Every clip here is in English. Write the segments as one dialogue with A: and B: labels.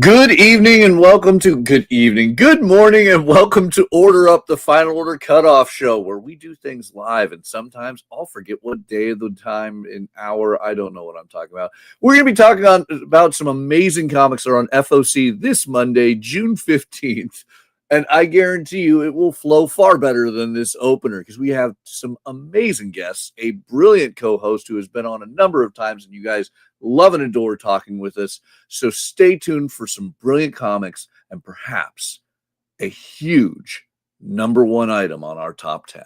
A: Good morning and welcome to Order Up, the Final Order Cutoff Show, where we do things live, and sometimes I'll forget what day of the time, an hour, I don't know what I'm talking about. We're going to be talking about some amazing comics that are on FOC this Monday, June 15th, and I guarantee you it will flow far better than this opener because we have some amazing guests, a brilliant co-host who has been on a number of times, and you guys love and adore talking with us. So stay tuned for some brilliant comics and perhaps a huge number one item on our top 10.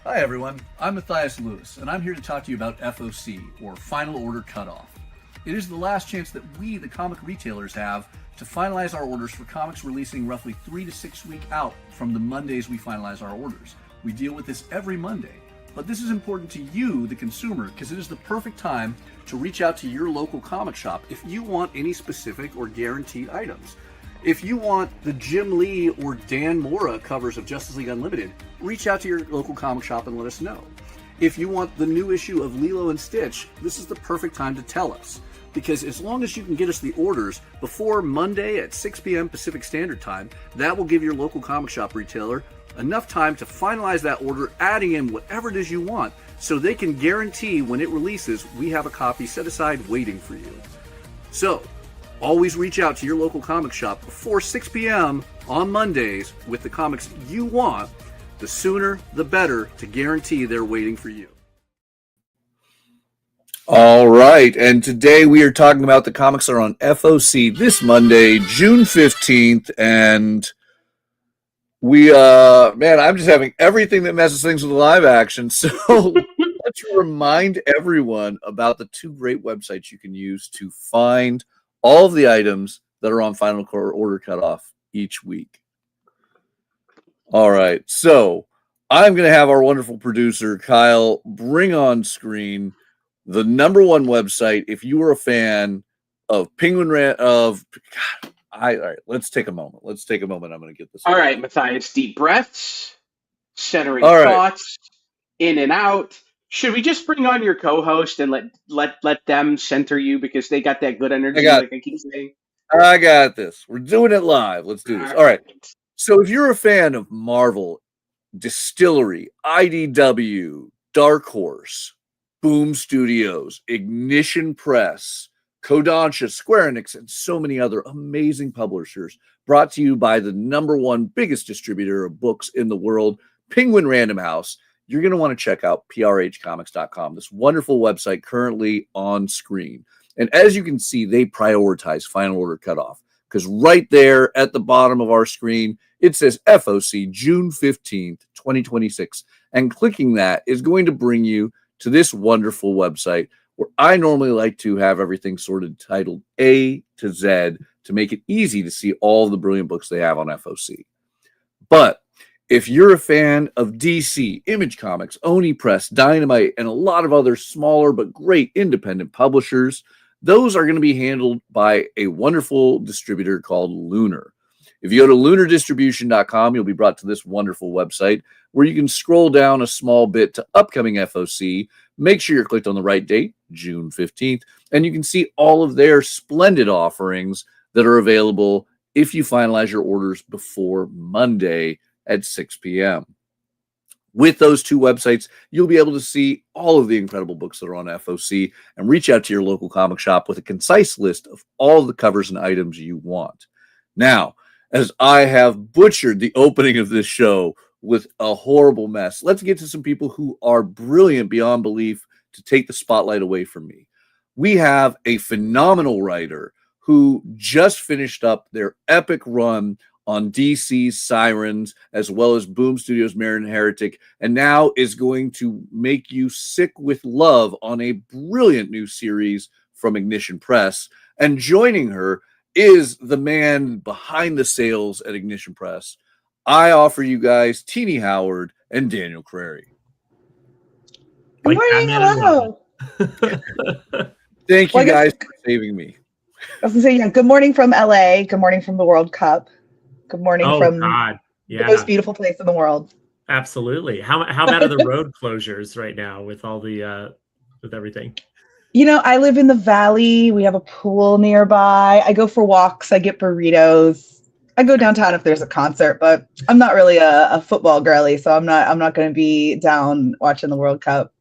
A: Hi everyone, I'm Matthias Lewis, and I'm here to talk to you about FOC, or Final Order Cutoff. It is the last chance that we, the comic retailers, have to finalize our orders for comics releasing roughly 3 to 6 weeks out from the Mondays we finalize our orders. We deal with this every Monday, but this is important to you, the consumer, because it is the perfect time to reach out to your local comic shop if you want any specific or guaranteed items. If you want the Jim Lee or Dan Mora covers of Justice League Unlimited, reach out to your local comic shop and let us know. If you want the new issue of Lilo and Stitch, this is the perfect time to tell us. Because as long as you can get us the orders before Monday at 6 p.m. Pacific Standard Time, that will give your local comic shop retailer enough time to finalize that order, adding in whatever it is you want, so they can guarantee when it releases, we have a copy set aside waiting for you. So, always reach out to your local comic shop before 6 p.m. on Mondays with the comics you want. The sooner, the better, to guarantee they're waiting for you. All right, and today we are talking about the comics that are on FOC this Monday, June 15th, and I'm just having everything that messes things with live action, so let's remind everyone about the two great websites you can use to find all of the items that are on Final Order Cutoff each week. All right, so I'm going to have our wonderful producer, Kyle, bring on screen the number one website if you are a fan of all right, let's take a moment. I'm going to get this.
B: All right, Matthias, deep breaths, centering thoughts, in and out. Should we just bring on your co-host and let them center you because they got that good energy, like I keep saying?
A: I got this. We're doing it live. Let's do this. All right. So if you're a fan of Marvel, Distillery, IDW, Dark Horse, Boom Studios, Ignition Press, Kodansha, Square Enix, and so many other amazing publishers, brought to you by the number one biggest distributor of books in the world, Penguin Random House, you're going to want to check out prhcomics.com, this wonderful website currently on screen. And as you can see, they prioritize Final Order Cutoff, because right there at the bottom of our screen, it says FOC June 15th, 2026. And clicking that is going to bring you to this wonderful website where I normally like to have everything sorted titled A to Z to make it easy to see all the brilliant books they have on FOC. But if you're a fan of DC, Image Comics, Oni Press, Dynamite, and a lot of other smaller but great independent publishers, those are going to be handled by a wonderful distributor called Lunar. If you go to lunardistribution.com, you'll be brought to this wonderful website where you can scroll down a small bit to upcoming FOC. Make sure you're clicked on the right date, June 15th, and you can see all of their splendid offerings that are available if you finalize your orders before Monday at 6 p.m. With those two websites, you'll be able to see all of the incredible books that are on FOC and reach out to your local comic shop with a concise list of all the covers and items you want. Now, as I have butchered the opening of this show with a horrible mess, let's get to some people who are brilliant beyond belief to take the spotlight away from me. We have a phenomenal writer who just finished up their epic run on DC's Sirens, as well as Boom Studios' Marin Heretic, and now is going to make you sick with love on a brilliant new series from Ignition Press. And joining her is the man behind the sales at Ignition Press. I offer you guys Tini Howard and Daniel Crary.
C: Good morning, hello.
A: Thank you guys for saving me.
C: I was going to say, good morning from LA. Good morning from the World Cup. Good morning from the most beautiful place in the world.
D: Absolutely. How bad are the road closures right now with all the with everything?
C: I live in the valley. We have a pool nearby. I go for walks. I get burritos. I go downtown if there's a concert, but I'm not really a football girly, so I'm not going to be down watching the World Cup.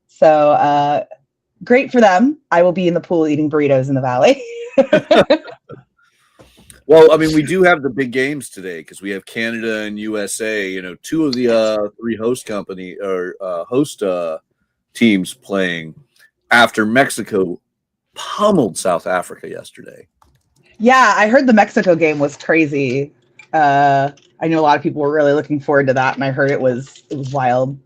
C: So great for them. I will be in the pool eating burritos in the valley.
A: Well, I mean, we do have the big games today because we have Canada and USA. Two of the three host teams playing after Mexico pummeled South Africa yesterday.
C: Yeah, I heard the Mexico game was crazy. I know a lot of people were really looking forward to that, and I heard it was wild.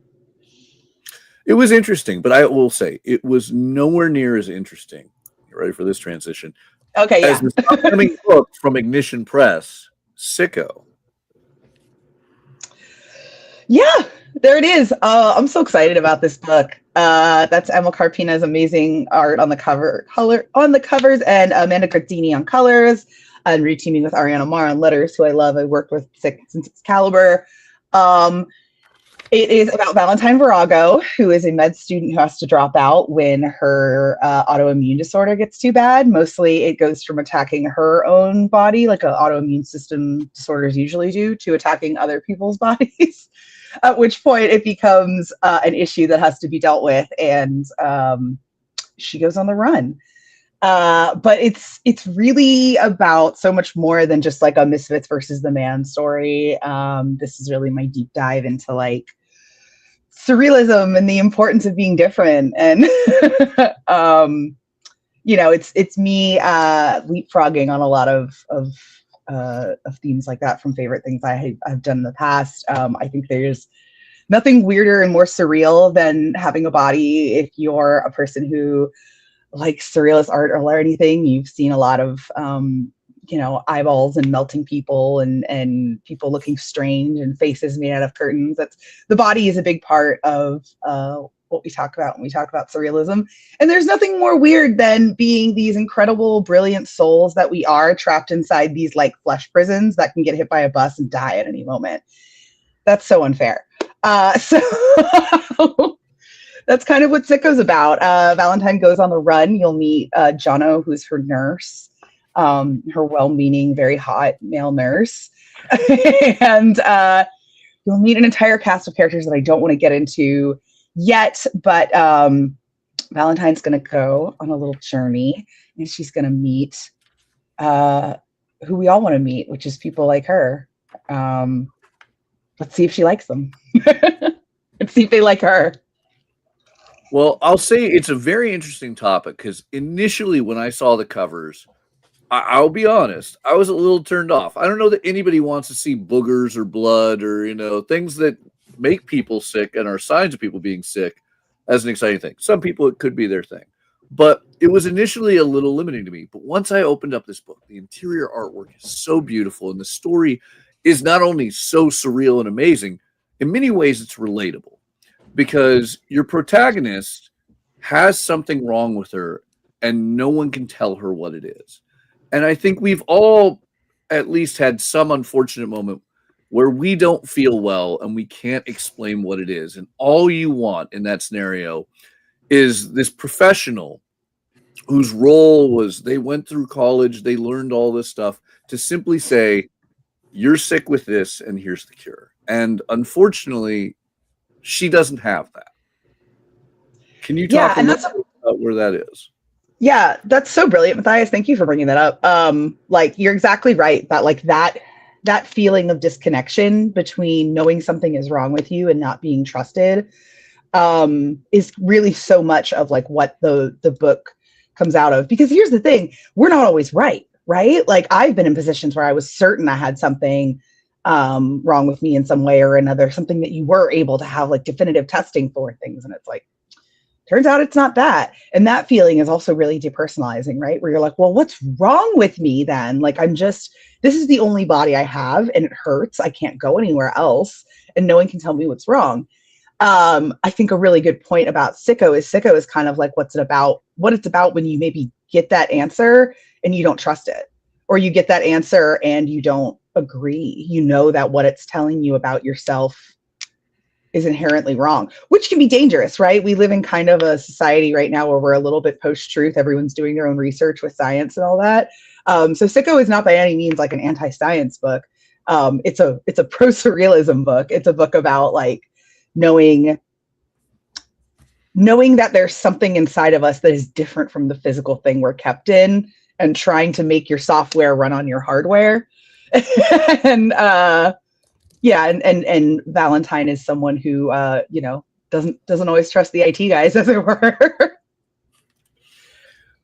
A: It was interesting, but I will say it was nowhere near as interesting. You ready for this transition?
C: Okay,
A: as this upcoming book from Ignition Press, Sicko.
C: Yeah, there it is. I'm so excited about this book. That's Emma Carpina's amazing art on the covers, and Amanda Gardini on colors, and reteaming with Ariana Mar on letters, who I love. I worked with since Excalibur. It is about Valentine Virago, who is a med student who has to drop out when her autoimmune disorder gets too bad. Mostly it goes from attacking her own body, like an autoimmune system disorders usually do, to attacking other people's bodies, at which point it becomes an issue that has to be dealt with, and she goes on the run. But it's really about so much more than just like a misfits versus the man story. This is really my deep dive into like surrealism and the importance of being different, and it's me leapfrogging on a lot of themes like that from favorite things I've done in the past. I think there's nothing weirder and more surreal than having a body. If you're a person who likes surrealist art or anything, you've seen a lot of eyeballs and melting people and people looking strange and faces made out of curtains. The body is a big part of what we talk about when we talk about surrealism. And there's nothing more weird than being these incredible, brilliant souls that we are, trapped inside these like flesh prisons that can get hit by a bus and die at any moment. That's so unfair. So that's kind of what Sicko's about. Valentine goes on the run. You'll meet Jono, who's her nurse. Her well-meaning, very hot male nurse. And you'll meet an entire cast of characters that I don't want to get into yet, but Valentine's going to go on a little journey, and she's going to meet who we all want to meet, which is people like her. Let's see if she likes them. Let's see if they like her.
A: Well, I'll say it's a very interesting topic because initially when I saw the covers, I'll be honest, I was a little turned off. I don't know that anybody wants to see boogers or blood or, things that make people sick and are signs of people being sick as an exciting thing. Some people, it could be their thing. But it was initially a little limiting to me. But once I opened up this book, the interior artwork is so beautiful. And the story is not only so surreal and amazing, in many ways it's relatable. Because your protagonist has something wrong with her and no one can tell her what it is. And I think we've all at least had some unfortunate moment where we don't feel well and we can't explain what it is. And all you want in that scenario is this professional whose role was they went through college, they learned all this stuff, to simply say, you're sick with this and here's the cure. And unfortunately, She doesn't have that. Can you talk a little bit about where that is?
C: Yeah, that's so brilliant, Matthias. Thank you for bringing that up. Like, you're exactly right that like that feeling of disconnection between knowing something is wrong with you and not being trusted is really so much of like what the book comes out of. Because here's the thing, we're not always right? Like, I've been in positions where I was certain I had something wrong with me in some way or another, something that you were able to have like definitive testing for things, and it's like, turns out it's not that. And that feeling is also really depersonalizing, right? Where you're like, well, what's wrong with me then? Like, this is the only body I have and it hurts. I can't go anywhere else and no one can tell me what's wrong. I think a really good point about Sicko is kind of like what it's about when you maybe get that answer and you don't trust it, or you get that answer and you don't agree. You know that what it's telling you about yourself is inherently wrong, which can be dangerous, right? We live in kind of a society right now where we're a little bit post-truth. Everyone's doing their own research with science and all that. So Sicko is not by any means like an anti-science book. It's a pro-surrealism book. It's a book about like knowing that there's something inside of us that is different from the physical thing we're kept in, and trying to make your software run on your hardware. And yeah, and Valentine is someone who doesn't always trust the IT guys, as it were.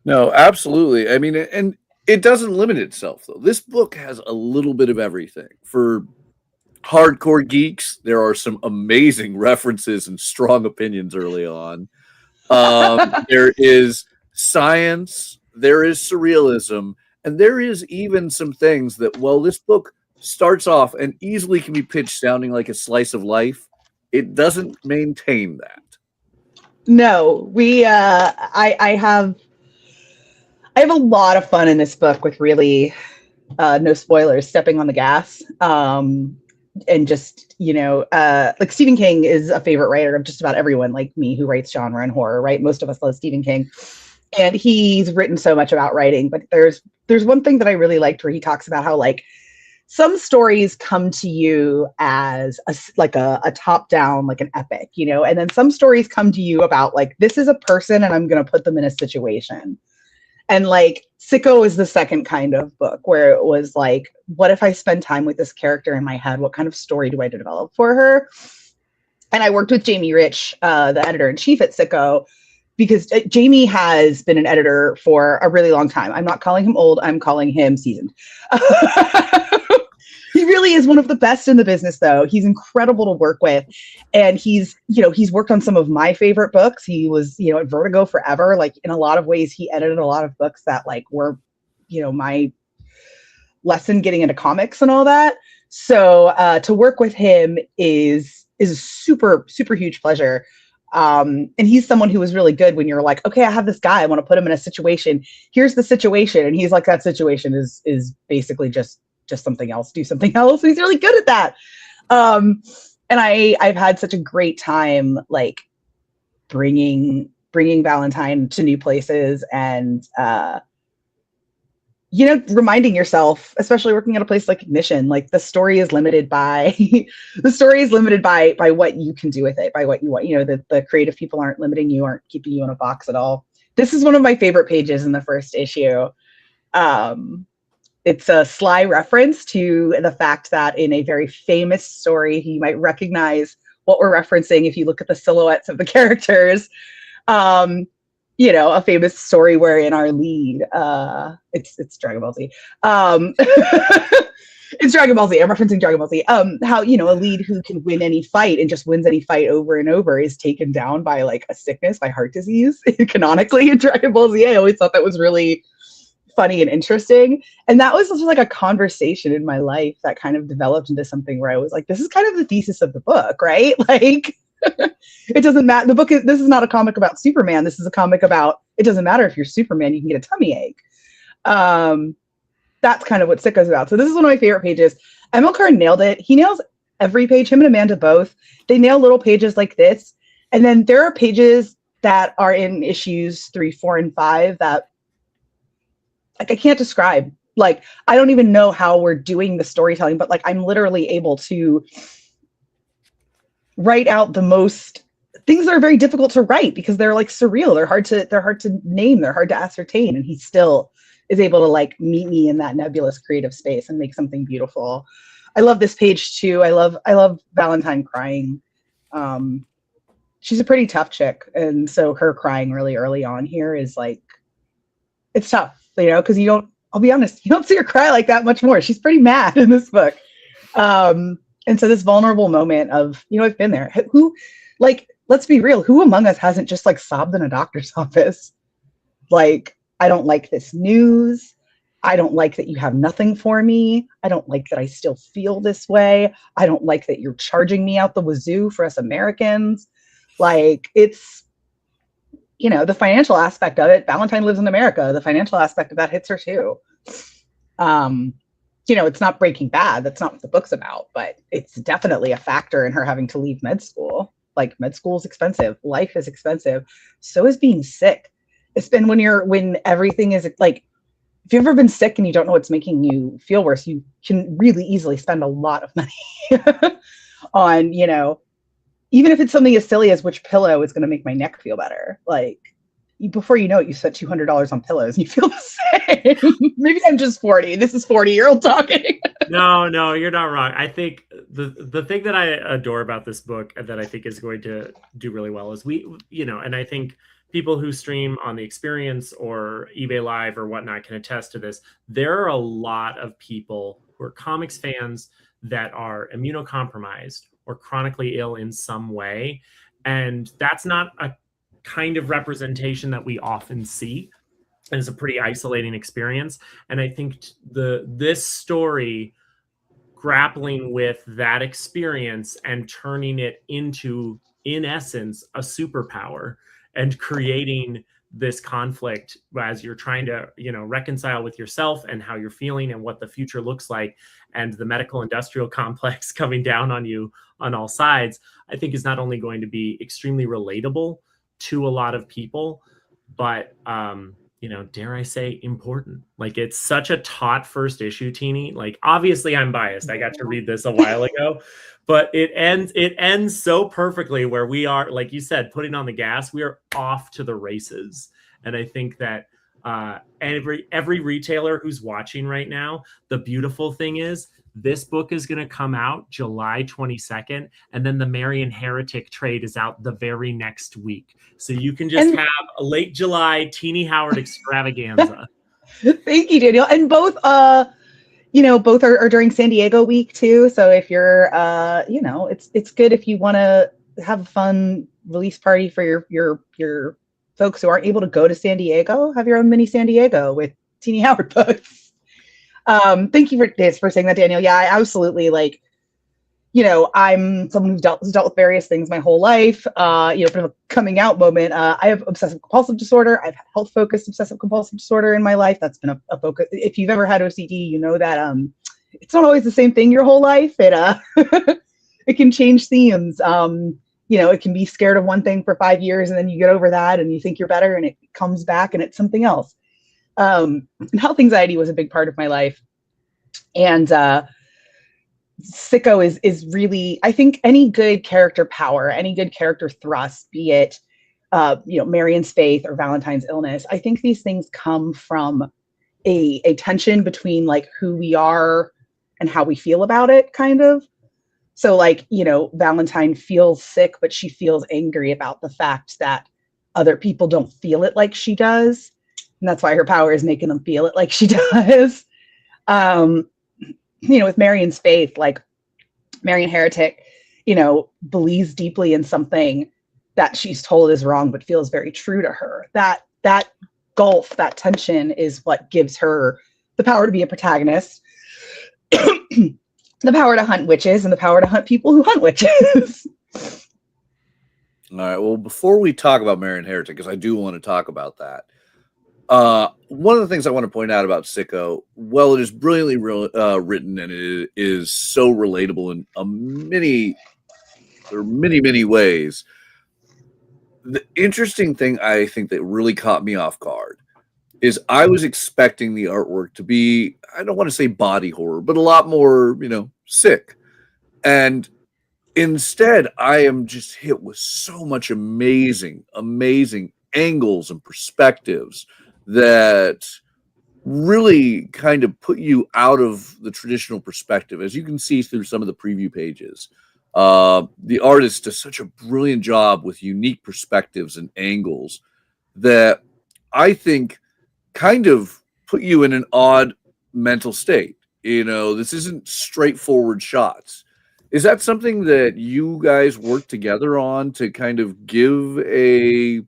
A: No, absolutely. I mean, and it doesn't limit itself, though. This book has a little bit of everything. For hardcore geeks, there are some amazing references and strong opinions early on. There is science, there is surrealism, and there is even some things that, well, this book starts off and easily can be pitched sounding like a slice of life, it doesn't maintain that. No,
C: I have a lot of fun in this book with really no spoilers, stepping on the gas. And just, like Stephen King is a favorite writer of just about everyone like me who writes genre and horror, right? Most of us love Stephen King. And he's written so much about writing, but there's one thing that I really liked where he talks about how like some stories come to you as a top down, like an epic, and then some stories come to you about like, this is a person and I'm going to put them in a situation. And like Sicko is the second kind of book where it was like, what if I spend time with this character in my head? What kind of story do I develop for her? And I worked with Jamie Rich, the editor-in-chief at Sicko, because Jamie has been an editor for a really long time. I'm not calling him old, I'm calling him seasoned. He really is one of the best in the business, though. He's incredible to work with. And he's worked on some of my favorite books. He was, at Vertigo forever. Like, in a lot of ways, he edited a lot of books that like were, my lesson getting into comics and all that. So to work with him is a super, super huge pleasure. And he's someone who was really good when you're like, okay, I have this guy, I want to put him in a situation. Here's the situation. And he's like, that situation is basically just something else, do something else. And he's really good at that. And I've had such a great time, like bringing Valentine to new places and, reminding yourself, especially working at a place like Ignition, like the story is limited by what you can do with it, by what you want. The creative people aren't limiting you, aren't keeping you in a box at all. This is one of my favorite pages in the first issue. It's a sly reference to the fact that in a very famous story, you might recognize what we're referencing if you look at the silhouettes of the characters. A famous story wherein our lead, it's Dragon Ball Z. It's Dragon Ball Z. I'm referencing Dragon Ball Z. How, a lead who can win any fight and just wins any fight over and over is taken down by like a sickness, by heart disease, canonically in Dragon Ball Z. I always thought that was really funny and interesting. And that was just like a conversation in my life that kind of developed into something where I was like, this is kind of the thesis of the book, right? Like, it doesn't matter. This is not a comic about Superman. This is a comic about, it doesn't matter if you're Superman, you can get a tummy ache. That's kind of what Sicko's about. So this is one of my favorite pages. Amilcar nailed it. He nails every page, him and Amanda both. They nail little pages like this. And then there are pages that are in issues 3, 4, and 5 that like I can't describe. Like, I don't even know how we're doing the storytelling, but like I'm literally able to write out the most things that are very difficult to write because they're like surreal. They're hard to name. They're hard to ascertain. And he still is able to like meet me in that nebulous creative space and make something beautiful. I love this page too. I love Valentine crying. She's a pretty tough chick. And so her crying really early on here is like, it's tough, you know, because I'll be honest, you don't see her cry like that much more. She's pretty mad in this book. And so this vulnerable moment of, you know, I've been there. Who, like, let's be real, who among us hasn't just like sobbed in a doctor's office? Like, I don't like this news. I don't like that you have nothing for me. I don't like that I still feel this way. I don't like that you're charging me out the wazoo for us Americans. Like, it's, you know, the financial aspect of it. Valentine lives in America. The financial aspect of that hits her too. You know, it's not Breaking Bad. That's not what the book's about, but it's definitely a factor in her having to leave med school. Like, med school is expensive. Life is expensive. So is being sick. It's been when everything is like, if you've ever been sick and you don't know what's making you feel worse, you can really easily spend a lot of money on, you know, even if it's something as silly as which pillow is going to make my neck feel better. Like, before you know it, you spent $200 on pillows and you feel the same. Maybe I'm just 40. This is 40-year-old talking.
D: No, you're not wrong. I think the thing that I adore about this book and that I think is going to do really well is and I think people who stream on the Experience or eBay Live or whatnot can attest to this. There are a lot of people who are comics fans that are immunocompromised or chronically ill in some way. And that's not a kind of representation that we often see. And it's a pretty isolating experience. And I think this story grappling with that experience and turning it into, in essence, a superpower and creating this conflict as you're trying to, you know, reconcile with yourself and how you're feeling and what the future looks like, and the medical industrial complex coming down on you on all sides, I think is not only going to be extremely relatable to a lot of people, but dare I say, important. Like, it's such a taut first issue, Tini. Like, obviously I'm biased. I got to read this a while ago, but it ends so perfectly where we are, like you said, putting on the gas. We are off to the races. And I think that every retailer who's watching right now, the beautiful thing is this book is going to come out July 22nd, and then the Marian Heretic trade is out the very next week. So you can just have a late July Tini Howard extravaganza.
C: Thank you, Daniel. And both are during San Diego week too. So if you're, it's good if you want to have a fun release party for your folks who aren't able to go to San Diego. Have your own mini San Diego with Tini Howard books. Thank you for saying that, Daniel. Yeah, I absolutely I'm someone who's dealt with various things my whole life. Bit of a coming out moment. I have obsessive compulsive disorder. I've had health focused obsessive compulsive disorder in my life. That's been a focus. If you've ever had OCD, you know that it's not always the same thing your whole life. It it can change themes. It can be scared of one thing for 5 years and then you get over that and you think you're better and it comes back and it's something else. Health anxiety was a big part of my life. And Sicko is really, I think, any good character power, any good character thrust, be it, Marian's faith or Valentine's illness. I think these things come from a tension between like who we are and how we feel about it, kind of. So Valentine feels sick, but she feels angry about the fact that other people don't feel it like she does. And that's why her power is making them feel it like she does. With Marian's faith, like Marian Heretic, believes deeply in something that she's told is wrong, but feels very true to her. That gulf, that tension is what gives her the power to be a protagonist, the power to hunt witches, and the power to hunt people who hunt witches.
A: All right. Well, before we talk about Marian Heretic, because I do want to talk about that, one of the things I want to point out about Sicko, well, it is brilliantly written and it is so relatable in many ways. The interesting thing I think that really caught me off guard is I was expecting the artwork to be, I don't want to say body horror, but a lot more, sick. And Instead, I am just hit with so much amazing angles and perspectives that really kind of put you out of the traditional perspective. As you can see through some of the preview pages, the artist does such a brilliant job with unique perspectives and angles that I think kind of put you in an odd mental state. This isn't straightforward shots. Is that something that you guys work together on to kind of give a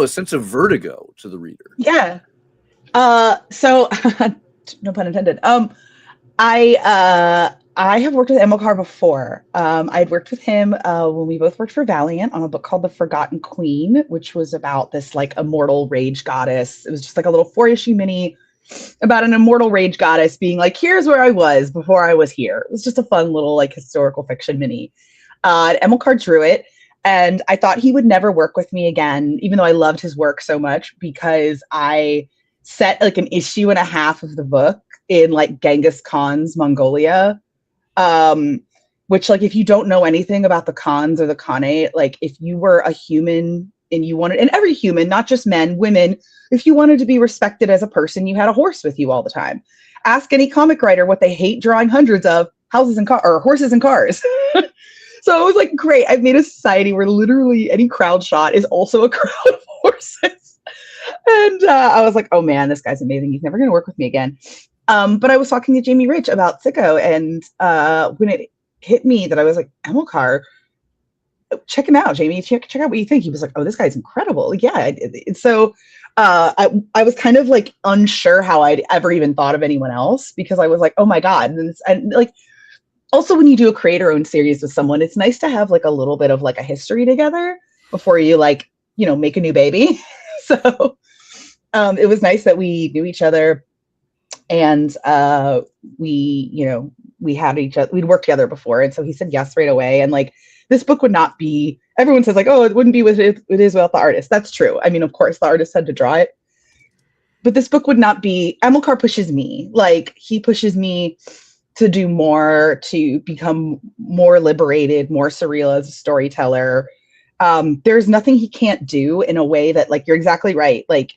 A: sense of vertigo to the reader?
C: Yeah. So no pun intended. I have worked with Amilcar before. I'd worked with him when we both worked for Valiant on a book called The Forgotten Queen, which was about this like immortal rage goddess. It was just like a little 4-issue mini about an immortal rage goddess being like, here's where I was before I was here. It was just a fun little like historical fiction mini. Amilcar drew it, and I thought he would never work with me again, even though I loved his work so much, because I set like an issue and a half of the book in like Genghis Khan's Mongolia. Which, like, if you don't know anything about the Khans or the Khanate, like if you were a human and you wanted, and every human, not just men, women, if you wanted to be respected as a person, you had a horse with you all the time. Ask any comic writer what they hate drawing hundreds of houses and cars, or horses and cars. So it was like, great, I've made a society where literally any crowd shot is also a crowd of horses. And I was like, oh man, this guy's amazing. He's never going to work with me again. But I was talking to Jamie Rich about Sicko, and when it hit me that I was like, Amilcar, check him out, Jamie. Check out what you think. He was like, oh, this guy's incredible. Yeah. So I was kind of like unsure how I'd ever even thought of anyone else, because I was like, oh my God. And like, also when you do a creator-owned series with someone, it's nice to have like a little bit of like a history together before you like, make a new baby. So it was nice that we knew each other, and we had each other, we'd worked together before. And so he said yes right away. And like, this book would not be, everyone says like, oh, it wouldn't be what it is without the artist. That's true. I mean, of course the artist had to draw it, but this book would not be, Amilcar pushes me, like he pushes me to do more, to become more liberated, more surreal as a storyteller. There's nothing he can't do in a way that, like, you're exactly right. Like,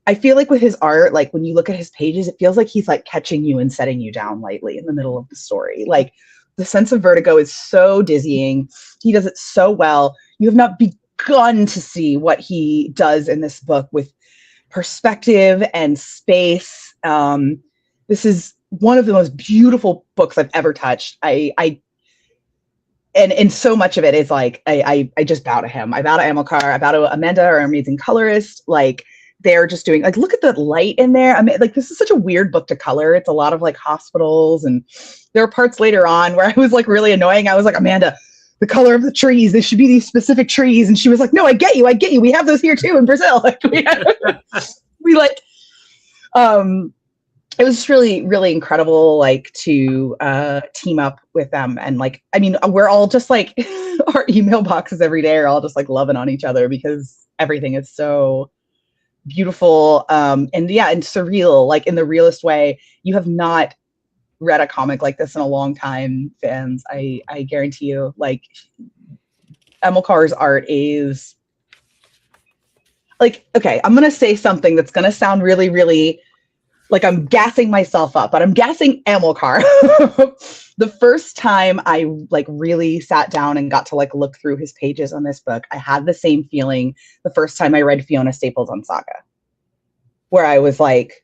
C: I feel like with his art, like when you look at his pages, it feels like he's like catching you and setting you down lightly in the middle of the story. Like the sense of vertigo is so dizzying. He does it so well. You have not begun to see what he does in this book with perspective and space. This is one of the most beautiful books I've ever touched. And so much of it is like, I just bow to him. I bow to Amilcar. I bow to Amanda, our amazing colorist. Like, they're just doing, like, look at the light in there. I mean, like, this is such a weird book to color. It's a lot of like hospitals, and there are parts later on where I was like really annoying. I was like, Amanda, the color of the trees, they should be these specific trees. And she was like, no, I get you. We have those here too in Brazil. Like, we like, it was just really, really incredible, like, to team up with them. And like, I mean, we're all just like, our email boxes every day are all just like loving on each other because everything is so beautiful, and surreal, like in the realest way. You have not read a comic like this in a long time, fans. I guarantee you. Like, Amilcar's art is like, okay, I'm gonna say something that's gonna sound really, really like I'm gassing myself up, but I'm gassing Amilcar. The first time I like really sat down and got to like look through his pages on this book, I had the same feeling the first time I read Fiona Staples on Saga, where I was like,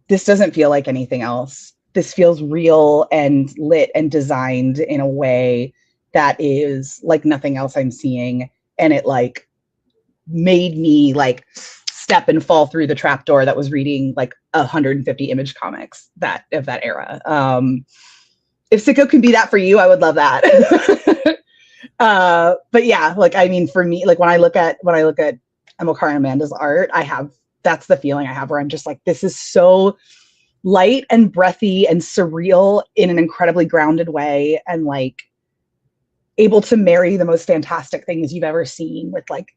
C: this doesn't feel like anything else. This feels real and lit and designed in a way that is like nothing else I'm seeing. And it like made me like step and fall through the trapdoor that was reading like 150 Image comics of that era. If Sicko can be that for you, I would love that. But yeah, like, I mean, for me, like when I look at Amilcar and Amanda's art, that's the feeling I have, where I'm just like, this is so light and breathy and surreal in an incredibly grounded way, and like able to marry the most fantastic things you've ever seen with like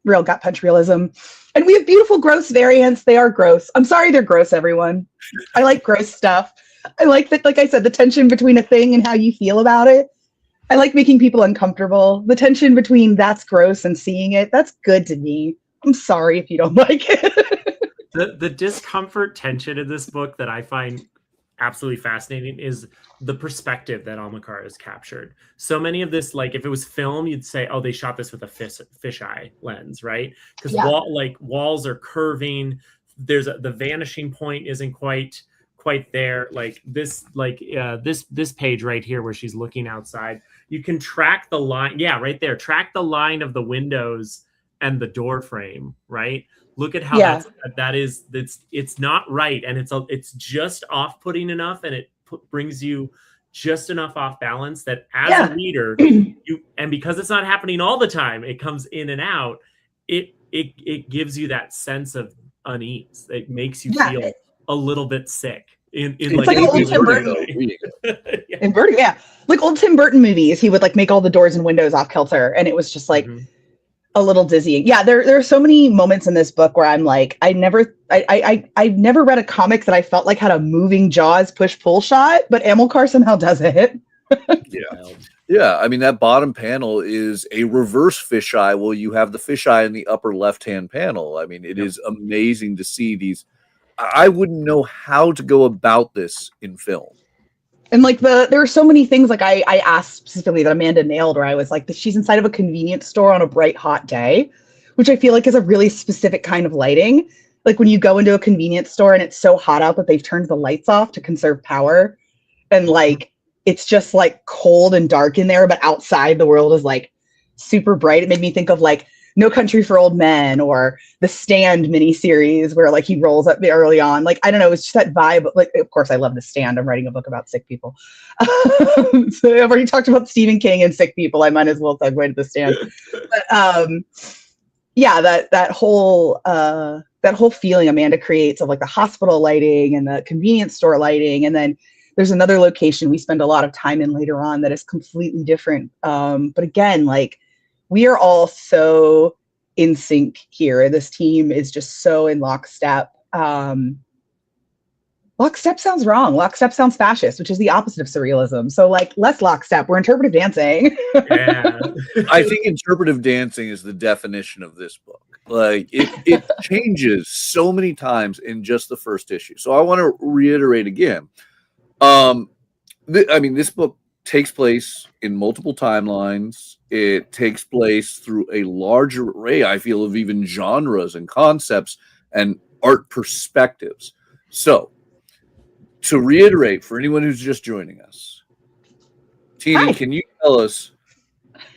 C: real gut punch realism. And we have beautiful gross variants. They are gross. I'm sorry they're gross, everyone. I like gross stuff. I like that, like I said, the tension between a thing and how you feel about it. I like making people uncomfortable. The tension between that's gross and seeing it, that's good to me. I'm sorry if you don't like it.
D: The discomfort tension in this book that I find absolutely fascinating is the perspective that Almakar has captured. So many of this, like if it was film, you'd say, oh, they shot this with a fisheye lens, right? Because walls are curving. There's the vanishing point isn't quite there. Like this page right here where she's looking outside, you can track the line. Yeah, right there. Track the line of the windows and the door frame, right? Look at how it's not right, and it's just off-putting enough, and it brings you just enough off balance that as a reader, and because it's not happening all the time, it comes in and out. It gives you that sense of unease. It makes you feel a little bit sick. It's
C: like an old Tim Burton. Like old Tim Burton movies, he would like make all the doors and windows off kilter, and it was just like. A little dizzying. Yeah, there are so many moments in this book where I'm like, I've never read a comic that I felt like had a moving Jaws push-pull shot, but Amilcar somehow does it.
A: Yeah. I mean, that bottom panel is a reverse fisheye. Well, you have the fisheye in the upper left-hand panel. I mean, it is amazing to see these. I wouldn't know how to go about this in film.
C: And like there are so many things like I asked specifically that Amanda nailed, where I was like, she's inside of a convenience store on a bright, hot day, which I feel like is a really specific kind of lighting. Like when you go into a convenience store and it's so hot out that they've turned the lights off to conserve power. And like, it's just like cold and dark in there, but outside the world is like super bright. It made me think of like No Country for Old Men or the Stand miniseries where like he rolls up early on. Like, I don't know, it's just that vibe. Like, of course, I love The Stand. I'm writing a book about sick people. So I've already talked about Stephen King and sick people. I might as well segue to The Stand. But yeah, that whole feeling Amanda creates of like the hospital lighting and the convenience store lighting. And then there's another location we spend a lot of time in later on that is completely different. But again, like, we are all so in sync here. This team is just so in lockstep. Lockstep sounds wrong. Lockstep sounds fascist, which is the opposite of surrealism. So like, less lockstep. We're interpretive dancing.
D: Yeah.
A: I think interpretive dancing is the definition of this book. Like it changes so many times in just the first issue. So I want to reiterate again. This book takes place in multiple timelines. It takes place through a large array, I feel, of even genres and concepts and art perspectives. So, to reiterate, for anyone who's just joining us, Tini, can you tell us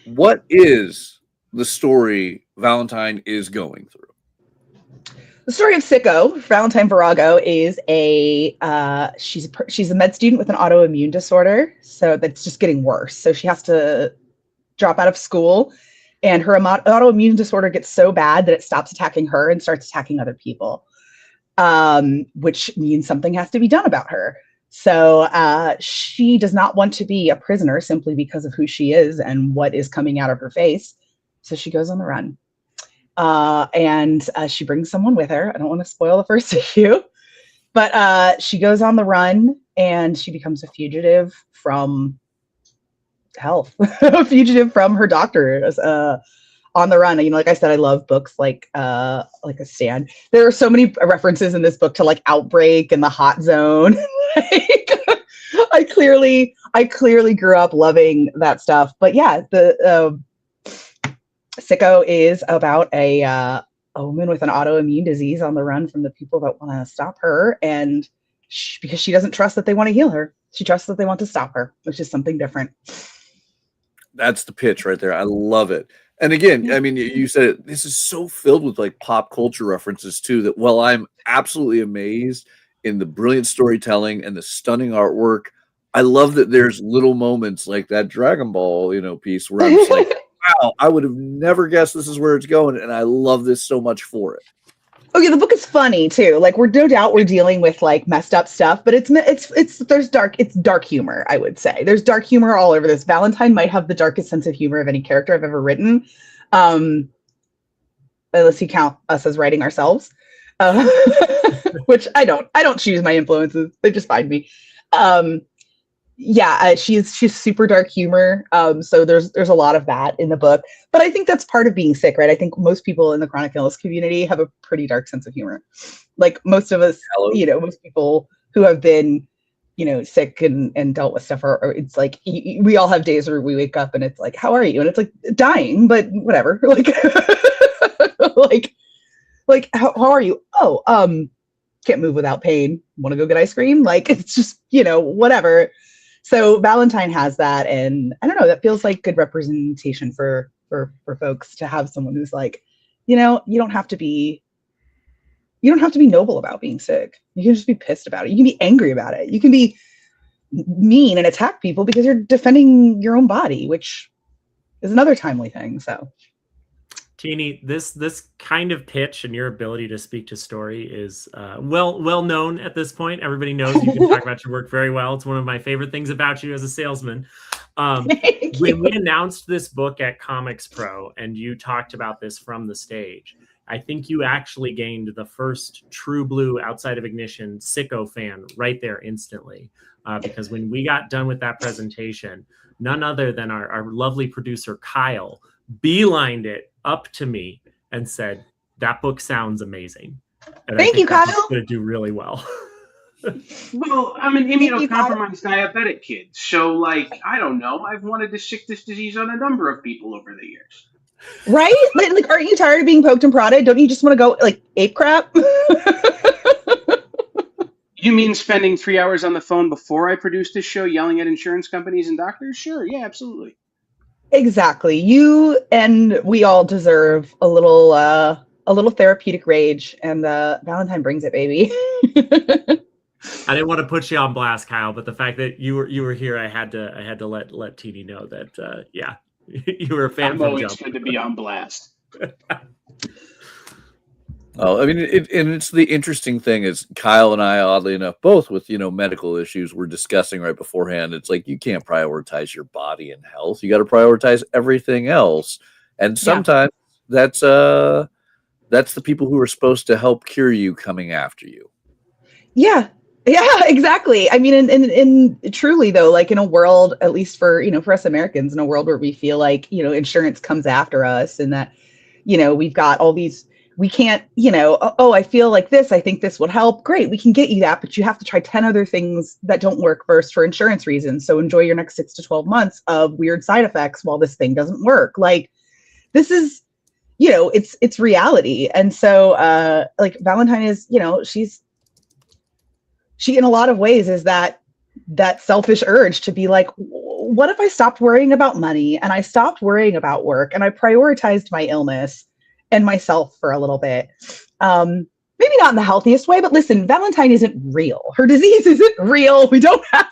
A: what is the story Valentine is going through?
C: The story of Sicko, Valentine Virago, is she's a med student with an autoimmune disorder, so that's just getting worse. So she has to drop out of school, and her autoimmune disorder gets so bad that it stops attacking her and starts attacking other people, which means something has to be done about her. So she does not want to be a prisoner simply because of who she is and what is coming out of her face. So she goes on the run. And she brings someone with her. I don't want to spoil the first issue, but she goes on the run and she becomes a fugitive from health, a fugitive from her doctors, on the run. You know, like I said, I love books like A Stand. There are so many references in this book to like Outbreak and The Hot Zone. Like, I clearly grew up loving that stuff. But yeah, the Sicko is about a woman with an autoimmune disease on the run from the people that want to stop her, and because she doesn't trust that they want to heal her, she trusts that they want to stop her, which is something different.
A: That's the pitch right there. I love it. And again, I mean, you said it, this is so filled with like pop culture references too, that while I'm absolutely amazed in the brilliant storytelling and the stunning artwork, I love that there's little moments like that Dragon Ball, piece where I'm just like, wow, I would have never guessed this is where it's going, and I love this so much for it.
C: Oh yeah, the book is funny too. Like we're dealing with like messed up stuff, but it's dark humor. I would say there's dark humor all over this. Valentine might have the darkest sense of humor of any character I've ever written, unless you count us as writing ourselves, which I don't choose my influences; they just find me. yeah, she's super dark humor. So there's a lot of that in the book. But I think that's part of being sick, right? I think most people in the chronic illness community have a pretty dark sense of humor. Like most of us, most people who have been, sick and dealt with stuff are it's like we all have days where we wake up and it's like, how are you? And it's like dying, but whatever. Like how are you? Oh, can't move without pain. Want to go get ice cream? Like it's just, whatever. So Valentine has that, and I don't know, that feels like good representation for folks to have someone who's like, you don't have to be noble about being sick. You can just be pissed about it. You can be angry about it. You can be mean and attack people because you're defending your own body, which is another timely thing. So
D: Tini, this kind of pitch and your ability to speak to story is well known at this point. Everybody knows you can talk about your work very well. It's one of my favorite things about you as a salesman. When we announced this book at Comics Pro and you talked about this from the stage, I think you actually gained the first true blue outside of Ignition Sicko fan right there instantly. Because when we got done with that presentation, none other than our lovely producer, Kyle, beelined it up to me and said, that book sounds amazing. And
C: Thank you, Kyle.
D: It's going to do really well.
B: Well, I'm an immunocompromised diabetic kid. So, I don't know. I've wanted to sick this disease on a number of people over the years.
C: Right? Like, aren't you tired of being poked and prodded? Don't you just want to go, ape crap?
B: You mean spending 3 hours on the phone before I produced this show yelling at insurance companies and doctors? Sure, yeah, absolutely.
C: Exactly. You and we all deserve a little therapeutic rage, and Valentine brings it, baby.
D: I didn't want to put you on blast, Kyle, but the fact that you were here, I had to let Tini know that you were a fan.
B: I'm always good to be on blast.
A: Oh, I mean, it's the interesting thing is Kyle and I, oddly enough, both with, medical issues we're discussing right beforehand. It's like, you can't prioritize your body and health. You got to prioritize everything else. And sometimes that's the people who are supposed to help cure you coming after you.
C: Yeah, exactly. I mean, and truly though, like in a world, at least for us Americans, in a world where we feel like, insurance comes after us and that, we've got all these, we can't, I feel like this, I think this would help. Great, we can get you that, but you have to try 10 other things that don't work first for insurance reasons. So enjoy your next 6 to 12 months of weird side effects while this thing doesn't work. Like, this is, it's reality. And so, Valentine is, she in a lot of ways is that selfish urge to be like, what if I stopped worrying about money and I stopped worrying about work and I prioritized my illness and myself for a little bit. Maybe not in the healthiest way, but listen, Valentine isn't real. Her disease isn't real. We don't have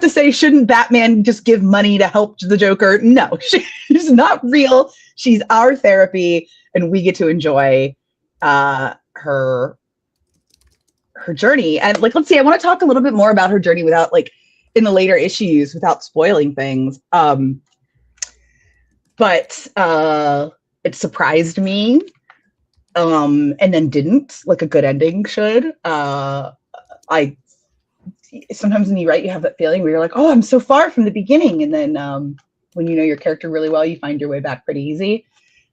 C: to say, shouldn't Batman just give money to help the Joker? No, she's not real. She's our therapy, and we get to enjoy her journey. And let's see, I want to talk a little bit more about her journey without in the later issues without spoiling things. But it surprised me, and then didn't, like a good ending should. Sometimes when you write, you have that feeling where you're like, oh, I'm so far from the beginning. And then when you know your character really well, you find your way back pretty easy.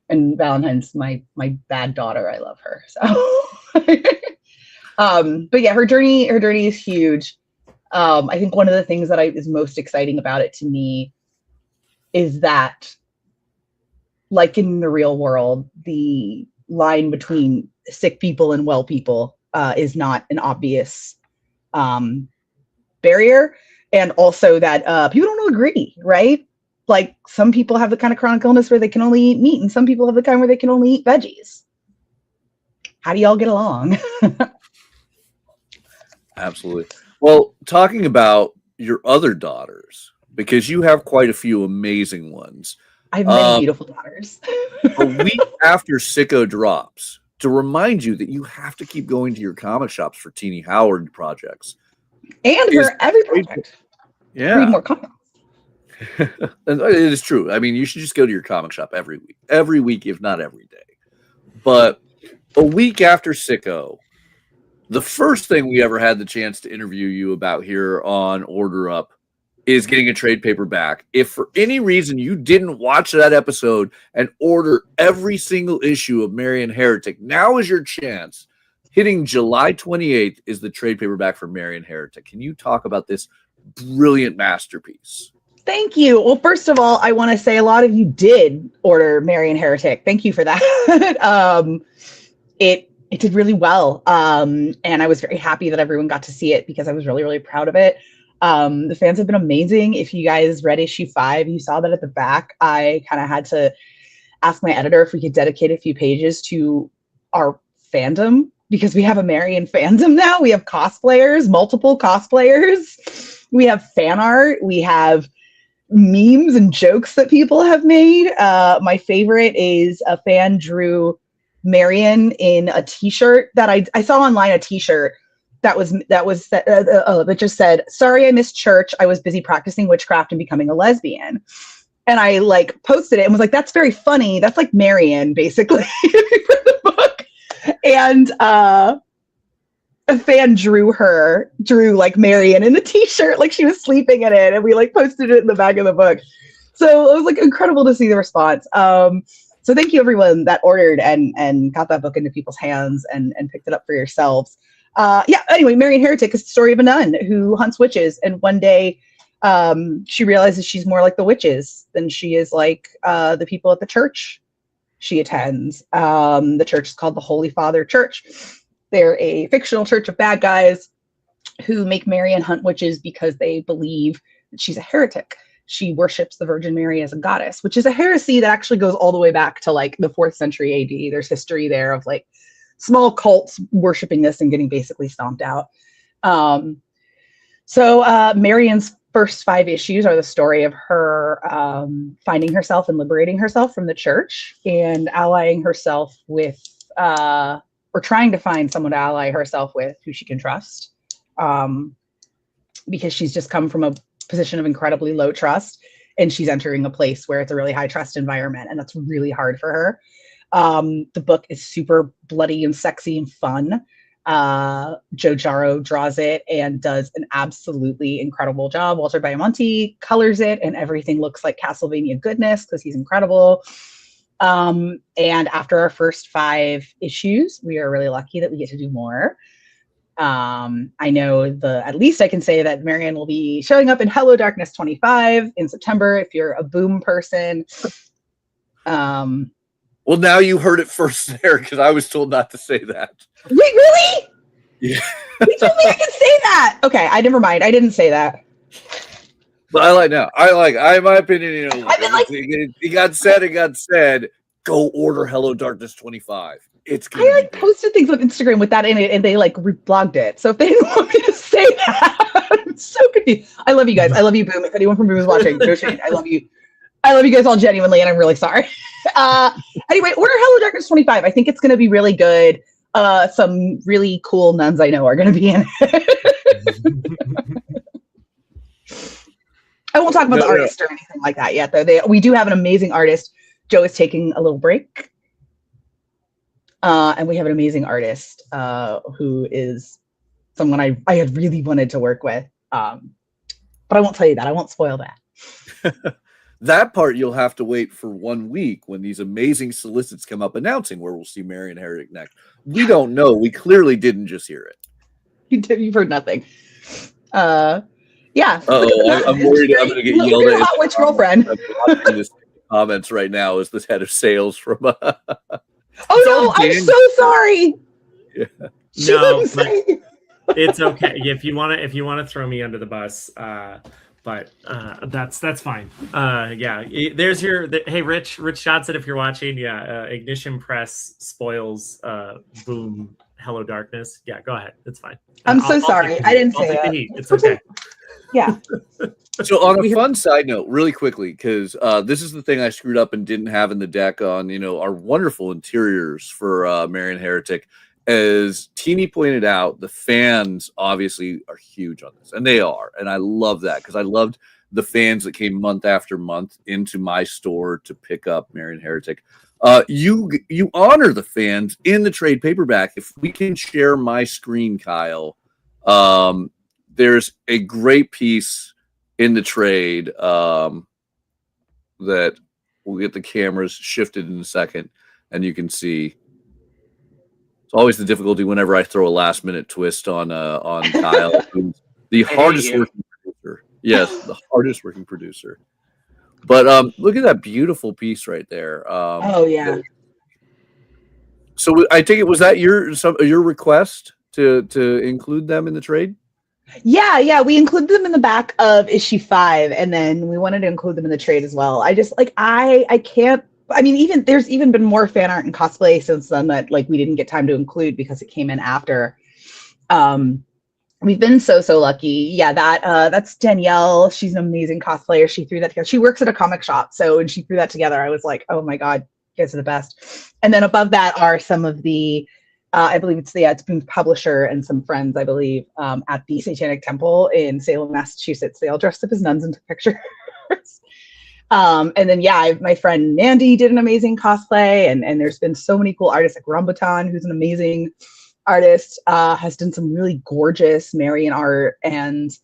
C: And Valentine's my bad daughter. I love her. So, but yeah, her journey is huge. I think one of the things that is most exciting about it to me is that, like in the real world, the line between sick people and well people is not an obvious barrier. And also that people don't agree, right? Like some people have the kind of chronic illness where they can only eat meat, and some people have the kind where they can only eat veggies. How do y'all get along?
A: Absolutely. Well, talking about your other daughters, because you have quite a few amazing ones.
C: I have many beautiful daughters.
A: A week after Sicko drops, to remind you that you have to keep going to your comic shops for Tini Howard projects.
C: And for every project.
A: Yeah.
C: Read more comics.
A: It is true. I mean, you should just go to your comic shop every week, if not every day. But a week after Sicko, The first thing we ever had the chance to interview you about here on Order Up is getting a trade paperback. If for any reason you didn't watch that episode and order every single issue of Marian Heretic, now is your chance. Hitting July 28th is the trade paperback for Marian Heretic. Can you talk about this brilliant masterpiece?
C: Thank you. Well, first of all, I want to say a lot of you did order Marian Heretic. Thank you for that. It did really well. And I was very happy that everyone got to see it because I was really, really proud of it. The fans have been amazing. If you guys read issue 5, you saw that at the back, I kind of had to ask my editor if we could dedicate a few pages to our fandom because we have a Marian fandom now. We have cosplayers, multiple cosplayers. We have fan art. We have memes and jokes that people have made. My favorite is a fan drew Marian in a t-shirt that I saw online, a t-shirt that just said, "Sorry, I missed church. I was busy practicing witchcraft and becoming a lesbian." And I like posted it and was like, "That's very funny. That's like Marian, basically." For the book. And a fan drew like Marian in the t-shirt, like she was sleeping in it, and we like posted it in the back of the book. So it was like incredible to see the response. So thank you everyone that ordered and got that book into people's hands and picked it up for yourselves. Anyway, Marian Heretic is the story of a nun who hunts witches, and one day she realizes she's more like the witches than she is like the people at the church she attends. The church is called the Holy Father Church. They're a fictional church of bad guys who make Marian hunt witches because they believe that she's a heretic. She worships the Virgin Mary as a goddess, which is a heresy that actually goes all the way back to like the 4th century AD. There's history there of like small cults worshiping this and getting basically stomped out. So Marian's first 5 issues are the story of her finding herself and liberating herself from the church and allying herself with, or trying to find someone to ally herself with who she can trust. Because she's just come from a position of incredibly low trust and she's entering a place where it's a really high trust environment, and that's really hard for her. The book is super bloody and sexy and fun. Joe Jarrow draws it and does an absolutely incredible job. Walter Baiamonte colors it, and everything looks like Castlevania goodness because he's incredible. And after our first 5 issues, we are really lucky that we get to do more. I know at least I can say that Marian will be showing up in Hello Darkness 25 in September if you're a Boom person.
A: Well, now you heard it first there because I was told not to say that.
C: Wait, really?
A: Yeah.
C: You told me I could say that. Okay, never mind. I didn't say that.
A: But my opinion, you know, it got said, go order Hello Darkness 25. I
C: posted things on Instagram with that in it, and they like reblogged it. So if they didn't want me to say that, I'm so confused. I love you guys. I love you, Boom. If anyone from Boom is watching, no shade. I love you. I love you guys all genuinely, and I'm really sorry. Anyway, order Hello Darkness 25. I think it's going to be really good. Some really cool nuns I know are going to be in it. I won't talk about the artist or anything like that yet, though. We do have an amazing artist. Joe is taking a little break. And we have an amazing artist who is someone I had really wanted to work with. But I won't tell you that. I won't spoil that.
A: That part you'll have to wait for 1 week when these amazing solicits come up announcing where we'll see Marian Heretic next. We don't know. We clearly didn't just hear it.
C: You've heard nothing. Yeah.
A: I'm worried I'm going to get yelled at.
C: Hot witch girlfriend.
A: Comments right now is the head of sales from.
C: Oh no! I'm so sorry.
A: Yeah.
D: No, it's okay. If you want to throw me under the bus, but that's fine. There's your hey Rich Johnson, if you're watching. Ignition Press spoils Boom Hello Darkness. Yeah, go ahead. It's fine.
C: I'm so sorry. I didn't say that.
D: It's okay.
C: Yeah.
A: So on a fun side note, really quickly, because this is the thing I screwed up and didn't have in the deck on, our wonderful interiors for Marian Heretic. As Tini pointed out, the fans obviously are huge on this, and they are. And I love that because I loved the fans that came month after month into my store to pick up Marian Heretic. You honor the fans in the trade paperback. If we can share my screen, Kyle, there's a great piece in the trade that we'll get the cameras shifted in a second, and you can see. It's always the difficulty whenever I throw a last-minute twist on Kyle, who's the hardest working producer. Yes, the hardest working producer. But look at that beautiful piece right there.
C: Oh yeah.
A: So I take it, was that your request to include them in the trade?
C: Yeah, we included them in the back of issue 5, and then we wanted to include them in the trade as well. I just I can't. I mean, there's even been more fan art and cosplay since then that we didn't get time to include because it came in after. We've been so lucky. Yeah, that's Danielle. She's an amazing cosplayer. She threw that together. She works at a comic shop, so when she threw that together, I was like, oh my god, you guys are the best. And then above that are some of the. I believe it's Boom's publisher and some friends, I believe, at the Satanic Temple in Salem, Massachusetts. They all dressed up as nuns and took pictures. And then, my friend Mandy did an amazing cosplay, and there's been so many cool artists like Rambutan, who's an amazing artist, has done some really gorgeous Marian art. And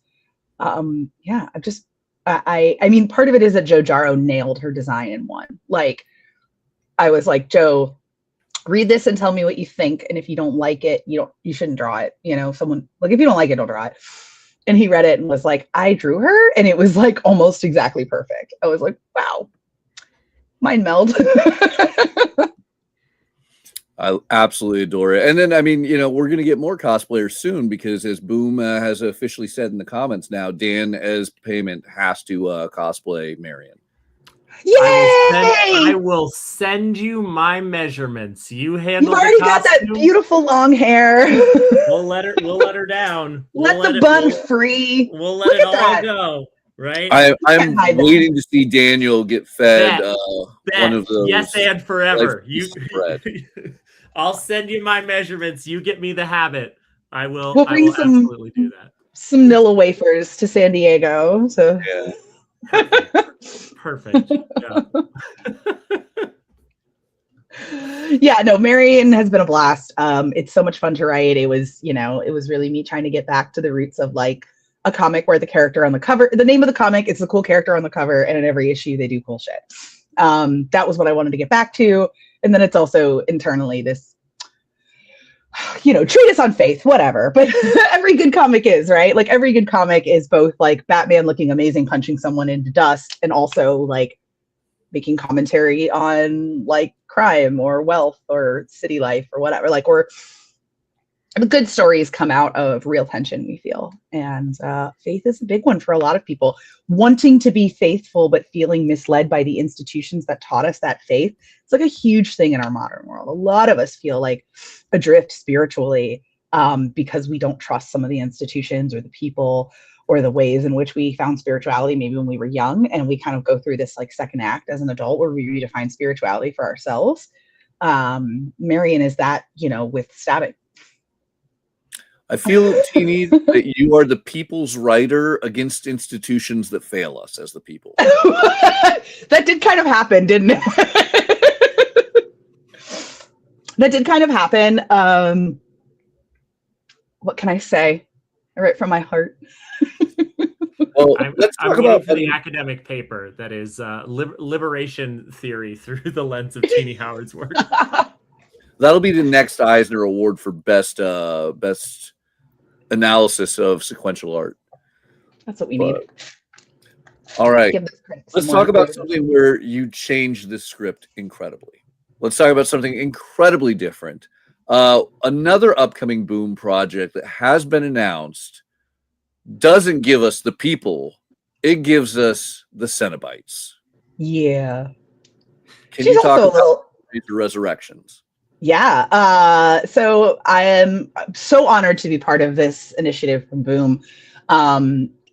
C: I mean, part of it is that Joe Jarrow nailed her design in one. I was like, Joe, read this and tell me what you think, and if you don't like it, you shouldn't draw it. Someone if you don't like it, don't draw it. And he read it and was like, I drew her, and it was almost exactly perfect. I was like, wow, mind meld.
A: I absolutely adore it. And then, I mean, we're going to get more cosplayers soon because, as Boom has officially said in the comments now, Dan as payment has to cosplay Marion.
C: Yay!
D: I will send you my measurements. You handle.
C: You've already got that beautiful long hair.
D: We'll let her down.
C: Let the bun free.
D: We'll let it all go. Right.
A: I'm waiting to see Daniel get fed one of those.
D: Yes, and forever. I'll send you my measurements. You get me the habit. I will.
C: We'll bring
D: absolutely do that.
C: Some Nilla wafers to San Diego. So.
A: Yeah.
D: Perfect.
C: Yeah, no, Marion has been a blast. It's so much fun to write. It was really me trying to get back to the roots of a comic where the character on the cover, the name of the comic, it's the cool character on the cover, and in every issue they do cool shit. That was what I wanted to get back to. And then it's also internally this, treatise on faith, whatever. But every good comic is, right? Every good comic is both Batman looking amazing, punching someone into dust, and also making commentary on crime or wealth or city life or whatever. Or the good stories come out of real tension, we feel. And faith is a big one for a lot of people. Wanting to be faithful, but feeling misled by the institutions that taught us that faith. It's a huge thing in our modern world. A lot of us feel adrift spiritually because we don't trust some of the institutions or the people or the ways in which we found spirituality maybe when we were young. And we kind of go through this second act as an adult where we redefine spirituality for ourselves. Marion is that, with stabbing.
A: I feel, Tini, that you are the people's writer against institutions that fail us as the people.
C: That did kind of happen, didn't it? That did kind of happen. What can I say? I write from my heart.
A: Well,
D: let's talk about the academic paper that is liberation theory through the lens of Tini Howard's work.
A: That'll be the next Eisner Award for best analysis of sequential art.
C: That's what we need.
A: All right. Let's talk about something where you changed the script incredibly. Let's talk about something incredibly different. Another upcoming Boom project that has been announced doesn't give us the people. It gives us the Cenobites.
C: Yeah.
A: Can you talk about the Resurrections?
C: Yeah. So I am so honored to be part of this initiative from Boom.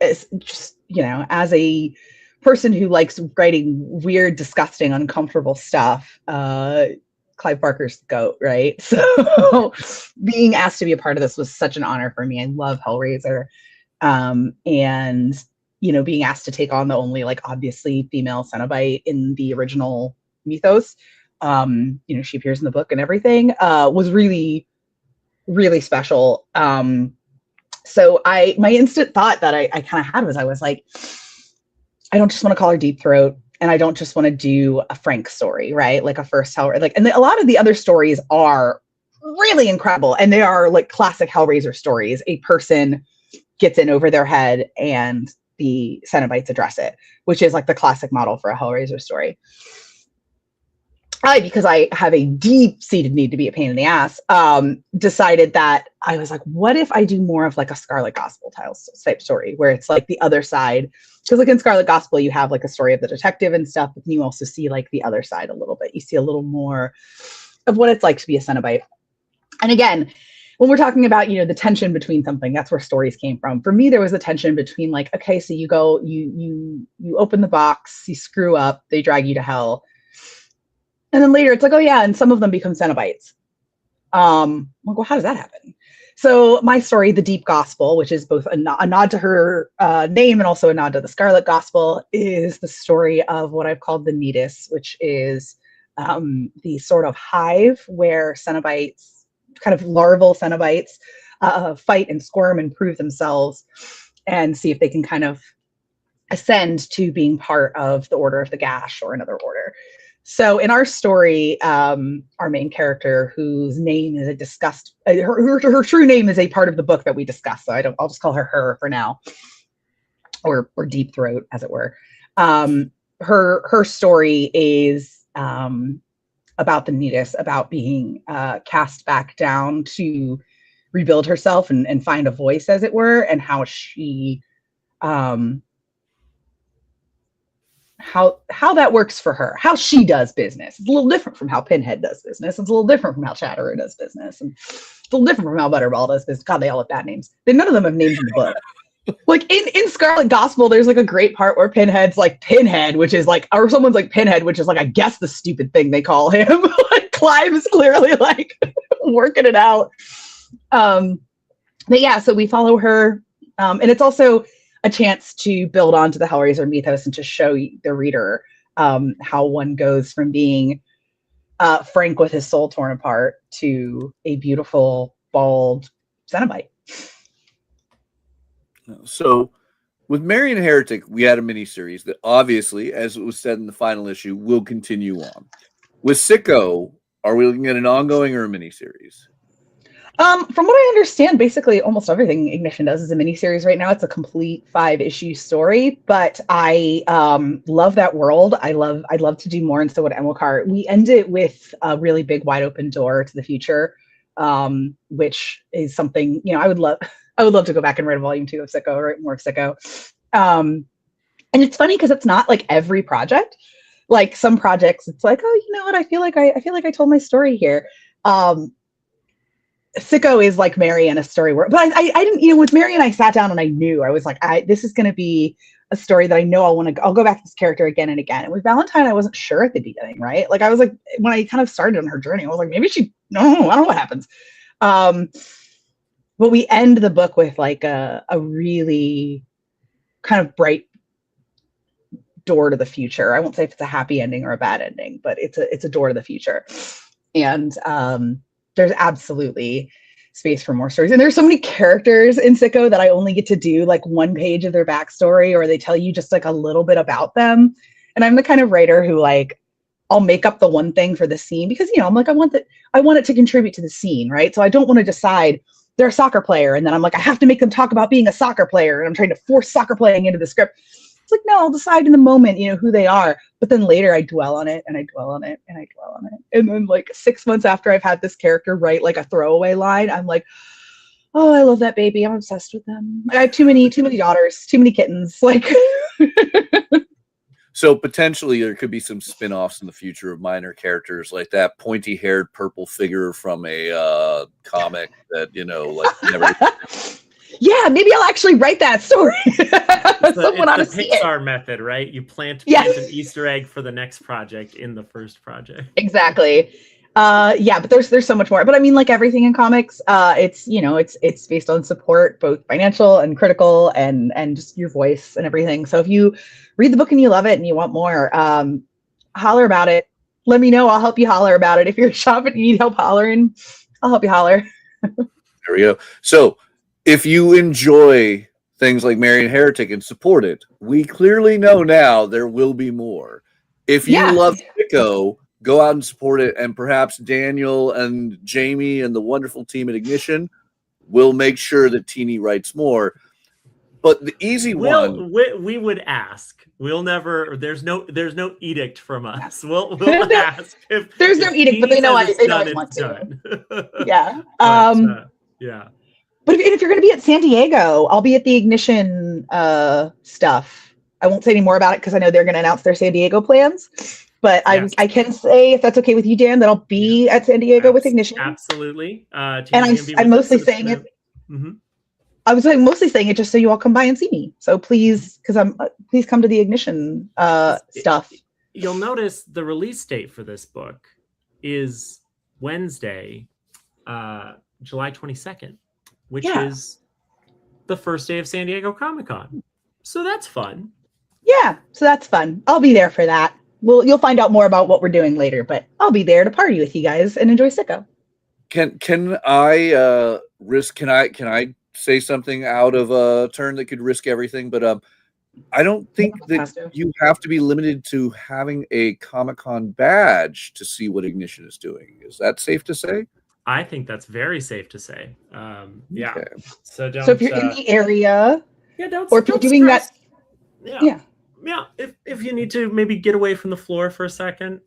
C: It's just, as a person who likes writing weird, disgusting, uncomfortable stuff, Clive Barker's the GOAT, right? So being asked to be a part of this was such an honor for me. I love Hellraiser. And, being asked to take on the only obviously female Cenobite in the original mythos She appears in the book and everything, was really, really special. So my instant thought that I kind of had was, I was like, I don't just want to call her Deep Throat, and I don't just want to do a Frank story, right? Like a first Hellraiser, like, and a lot of the other stories are really incredible, and they are like classic Hellraiser stories. A person gets in over their head and the Cenobites address it, which is like the classic model for a Hellraiser story. Because I have a deep-seated need to be a pain in the ass, decided that I was like, what if I do more of like a Scarlet Gospel type story, where it's like the other side? Because like in Scarlet Gospel, you have like a story of the detective and stuff, but then you also see like the other side a little bit. You see a little more of what it's like to be a Cenobite. And again, when we're talking about, the tension between something, that's where stories came from. For me, there was a tension between like, okay, so you go, you open the box, you screw up, they drag you to hell. And then later it's like, oh yeah, and some of them become Cenobites. Well, how does that happen? So my story, The Deep Gospel, which is both a nod to her name and also a nod to the Scarlet Gospel, is the story of what I've called the Nidus, which is the sort of hive where Cenobites, kind of larval Cenobites, fight and squirm and prove themselves and see if they can kind of ascend to being part of the Order of the Gash or another order. So in our story, our main character, whose name is her true name is a part of the book that we discuss. So I'll just call her for now, or Deep Throat, as it were. Her story is about the Nidus, about being cast back down to rebuild herself and find a voice, as it were, and how she how that works for her, how she does business. It's a little different from how Pinhead does business. It's a little different from how Chatterer does business. And it's a little different from how Butterball does business. God, they all have bad names. None of them have names in the book. Like in Scarlet Gospel, there's like a great part where Pinhead's like Pinhead, which is like, or someone's like Pinhead, which is like, I guess the stupid thing they call him. Like Clive is clearly like working it out. But yeah, so we follow her. And it's also a chance to build onto the Hellraiser mythos and to show the reader how one goes from being Frank with his soul torn apart to a beautiful, bald Cenobite.
A: So with Marion Heretic, we had a miniseries that obviously, as it was said in the final issue, will continue on. With Sicko, are we looking at an ongoing or a miniseries?
C: From what I understand, basically almost everything Ignition does is a miniseries right now. It's a complete 5-issue story, but I love that world. I'd love to do more, and so would Emilcar. We end it with a really big, wide open door to the future, which is something, I would love to go back and write a volume 2 of Sicko, write more of Sicko. And it's funny because it's not like every project. Like some projects, it's like, oh, you know what? I feel like I told my story here. Sicko is like Marion, a story where, but I didn't, with Marion, I sat down and I knew, I was like, this is going to be a story that I know I'll go back to this character again and again. And with Valentine, I wasn't sure at the beginning, right? Like I was like, when I kind of started on her journey, I was like, maybe I don't know what happens. But we end the book with like a really kind of bright door to the future. I won't say if it's a happy ending or a bad ending, but it's a door to the future. And, there's absolutely space for more stories. And there's so many characters in Sicko that I only get to do like one page of their backstory, or they tell you just like a little bit about them. And I'm the kind of writer who like, I'll make up the one thing for the scene because, I'm like, I want it to contribute to the scene, right? So I don't want to decide they're a soccer player. And then I'm like, I have to make them talk about being a soccer player. And I'm trying to force soccer playing into the script. It's like, no, I'll decide in the moment, who they are. But then later I dwell on it and I dwell on it and I dwell on it. And then like 6 months after I've had this character write like a throwaway line, I'm like, oh, I love that baby. I'm obsessed with them. I have too many daughters, too many kittens. Like,
A: so potentially there could be some spin-offs in the future of minor characters like that pointy-haired purple figure from a comic that, like never.
C: Yeah, maybe I'll actually write that story. Someone ought to see it.
D: Pixar method, right? You plant an Easter egg for the next project in the first project.
C: Exactly. Yeah, but there's so much more. But I mean, like everything in comics, it's based on support, both financial and critical, and just your voice and everything. So if you read the book and you love it and you want more, holler about it. let me know. I'll help you holler about it. If you're shopping, you need help hollering, I'll help you holler.
A: There we go. So if you enjoy things like Marion Heretic and support it, we clearly know now there will be more. If you love Sicko, go out and support it, and perhaps Daniel and Jamie and the wonderful team at Ignition will make sure that Tini writes more. But the easy one,
D: we would ask. We'll never. There's no edict from us. We'll ask if
C: there's no edict, but they know I want to. Yeah.
D: Yeah.
C: But if you're going to be at San Diego, I'll be at the Ignition stuff. I won't say any more about it because I know they're going to announce their San Diego plans. But yes. I can say, if that's okay with you, Dan, that I'll be at San Diego with Ignition.
D: Absolutely.
C: And I'm mostly saying it. Mm-hmm. I was mostly saying it just so you all come by and see me. So please, please come to the Ignition stuff.
D: You'll notice the release date for this book is Wednesday, July 22nd, which is the first day of San Diego Comic-Con. So that's fun.
C: Yeah, so that's fun. I'll be there for that. You'll find out more about what we're doing later, but I'll be there to party with you guys and enjoy Sicko.
A: Can I risk? Can I say something out of turn that could risk everything? But I don't think that you have to be limited to having a Comic-Con badge to see what Ignition is doing. Is that safe to say?
D: I think that's very safe to say. Yeah. Okay. So
C: if you're in the area,
D: or
C: if you're doing
D: stress. Yeah. If you need to maybe get away from the floor for a second.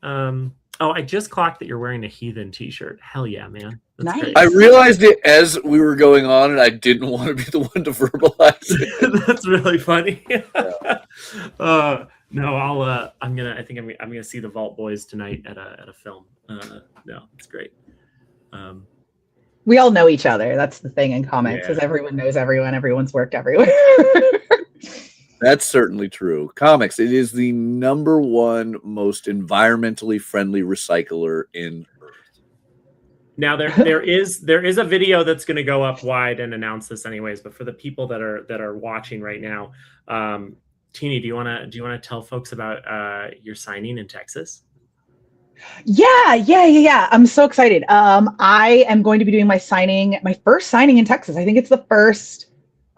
D: I just clocked that you're wearing a Heathen t-shirt. Hell yeah, man. That's
C: nice.
D: Great.
A: I realized it as we were going on, and I didn't want to be the one to verbalize it.
D: That's really funny. No, I think I'm gonna see the Vault Boys tonight at a film. No, it's great.
C: We all know each other. That's the thing in comics, is everyone knows everyone. Everyone's worked everywhere.
A: That's certainly true. Comics, it is the #1 most environmentally friendly recycler in Earth.
D: Now there is a video that's going to go up wide and announce this anyways, but for the people that are watching right now, Tini, do you want to tell folks about your signing in Texas?
C: Yeah. I'm so excited. I am going to be doing my first signing in Texas. I think it's the first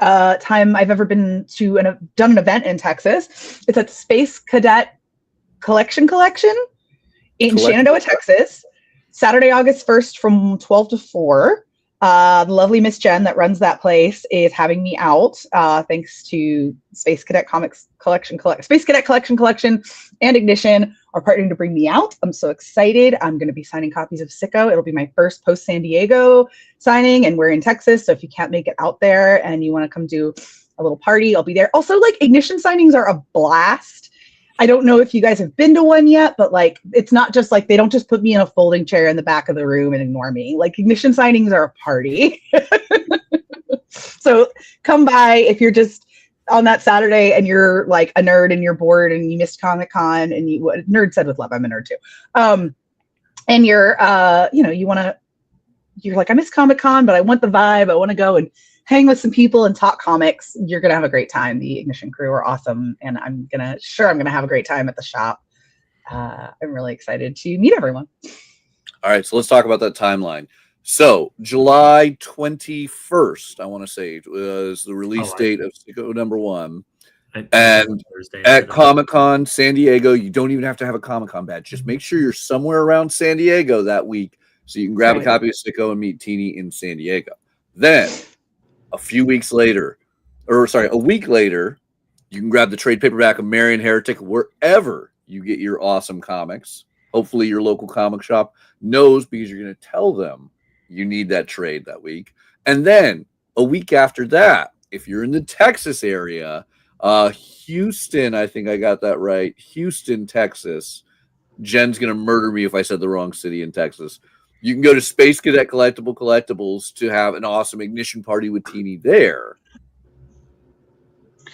C: time I've ever been to done an event in Texas. It's at Space Cadet Collection in Shenandoah, Texas, Saturday, August 1st from 12 to 4. The lovely Miss Jen that runs that place is having me out, thanks to Space Cadet Collection and Ignition are partnering to bring me out. I'm so excited. I'm going to be signing copies of Sicko. It'll be my first post San Diego signing, and we're in Texas. So if you can't make it out there and you want to come do a little party, I'll be there. Also, Ignition signings are a blast. I don't know if you guys have been to one yet, but it's not just they don't just put me in a folding chair in the back of the room and ignore me. Ignition signings are a party. So come by if you're just on that Saturday and you're a nerd and you're bored and you missed Comic-Con, and nerd said with love, I'm a nerd too. And you're you're I miss Comic-Con, but I want the vibe. I want to go and hang with some people and talk comics. You're going to have a great time. The Ignition crew are awesome. And I'm going to have a great time at the shop. I'm really excited to meet everyone.
A: All right. So let's talk about that timeline. So July 21st, I want to say, was the release date of Sicko #1. And at Comic-Con San Diego, you don't even have to have a Comic-Con badge. Just make sure you're somewhere around San Diego that week so you can grab a copy of Sicko and meet Tini in San Diego. Then a week later, you can grab the trade paperback of Marion Heretic wherever you get your awesome comics. Hopefully your local comic shop knows, because you're going to tell them you need that trade that week. And then a week after that, if you're in the Texas area, Houston, I think I got that right. Houston, Texas. Jen's going to murder me if I said the wrong city in Texas. You can go to Space Cadet Collectibles to have an awesome Ignition party with Tini there.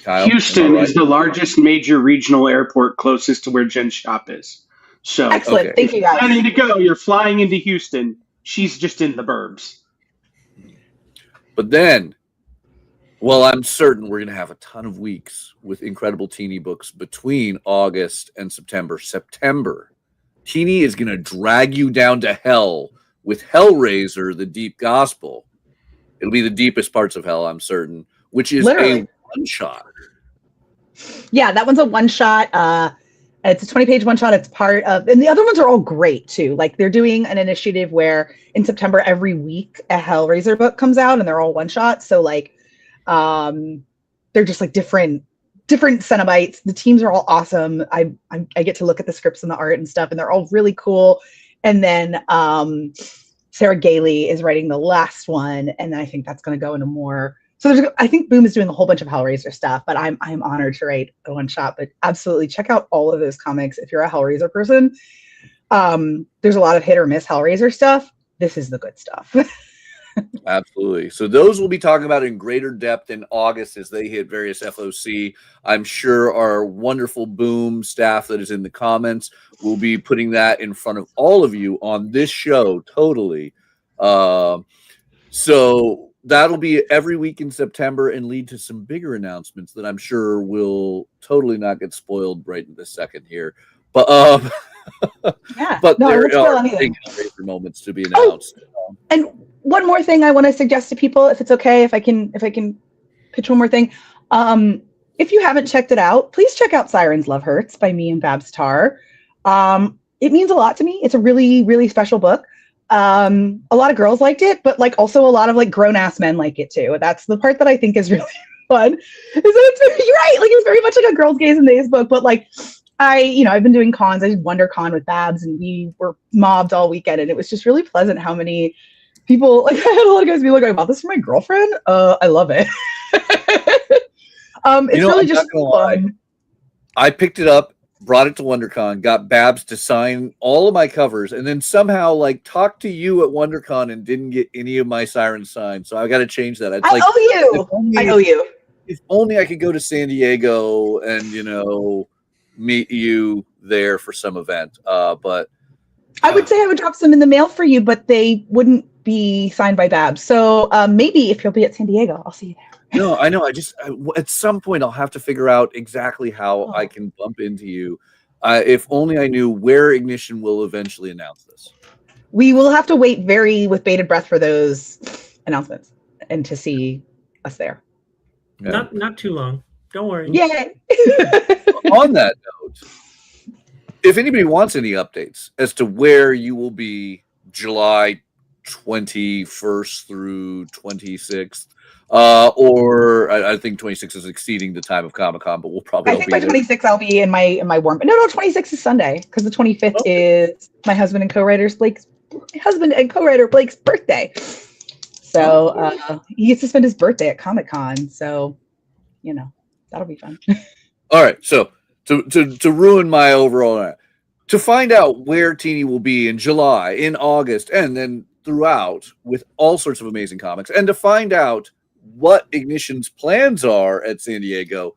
A: Kyle,
B: Houston is the largest major regional airport closest to where Jen's shop is. So
C: excellent. Thank you, guys.
B: Planning to go. You're flying into Houston. She's just in the burbs.
A: But then, I'm certain we're going to have a ton of weeks with incredible Tini books between August and September. Tini is going to drag you down to hell with Hellraiser, the Deep Gospel. It'll be the deepest parts of hell, I'm certain, which is
C: Literally.
A: a one-shot.
C: Yeah, that one's a one-shot. It's a 20-page one-shot. It's part of, and the other ones are all great too. Like they're doing an initiative where in September every week a Hellraiser book comes out, and they're all one-shots. So like, they're just like different Cenobites. The teams are all awesome. I get to look at the scripts and the art and stuff, and they're all really cool. And then Sarah Gailey is writing the last one, and then I think that's going to go into more. So I think Boom is doing a whole bunch of Hellraiser stuff, but I'm honored to write a one shot. But absolutely check out all of those comics if you're a Hellraiser person. There's a lot of hit or miss Hellraiser stuff. This is the good stuff.
A: Absolutely. So those we'll be talking about in greater depth in August as they hit various FOC. I'm sure our wonderful Boom staff that is in the comments will be putting that in front of all of you on this show. Totally. So that'll be every week in September and lead to some bigger announcements that I'm sure will totally not get spoiled right in this second here. But there are big moments to be announced.
C: And one more thing I want to suggest to people, if it's okay, if I can pitch one more thing. If you haven't checked it out, please check out Sirens Love Hurts by me and Babs Tarr. It means a lot to me. It's a really, really special book. A lot of girls liked it, but like also a lot of like grown ass men like it too. That's the part that I think is really fun. You're right. Like it's very much like a girls, gays, and days book, but like I've been doing cons. I did WonderCon with Babs, and we were mobbed all weekend, and it was just really pleasant how many people, like I had a lot of guys be like, I bought this for my girlfriend. I love it. It's really just fun.
A: I picked it up, brought it to WonderCon, got Babs to sign all of my covers, and then somehow like talked to you at WonderCon and didn't get any of my Sirens signed. So I got to change that. It's
C: I owe you.
A: If only I could go to San Diego and meet you there for some event. But
C: I would say I would drop some in the mail for you, but they wouldn't be signed by Babs. So maybe if you'll be at San Diego, I'll see you there.
A: No, I know. At some point I'll have to figure out exactly how I can bump into you. If only I knew where Ignition will eventually announce this.
C: We will have to wait with bated breath for those announcements and to see us there.
A: Yeah.
D: Not too long. Don't worry.
C: Yay!
A: On that note, if anybody wants any updates as to where you will be July 21st through 26th, or I think 26 is exceeding the time of Comic-Con, but we'll probably.
C: I think by 26 I'll be in my warm. No, 26 is Sunday because the 25th is my husband and co-writer Blake's birthday. So he gets to spend his birthday at Comic-Con. So that'll be fun.
A: All right, so to ruin my overall, to find out where Tini will be in July, in August, and then throughout with all sorts of amazing comics, and to find out what Ignition's plans are at San Diego,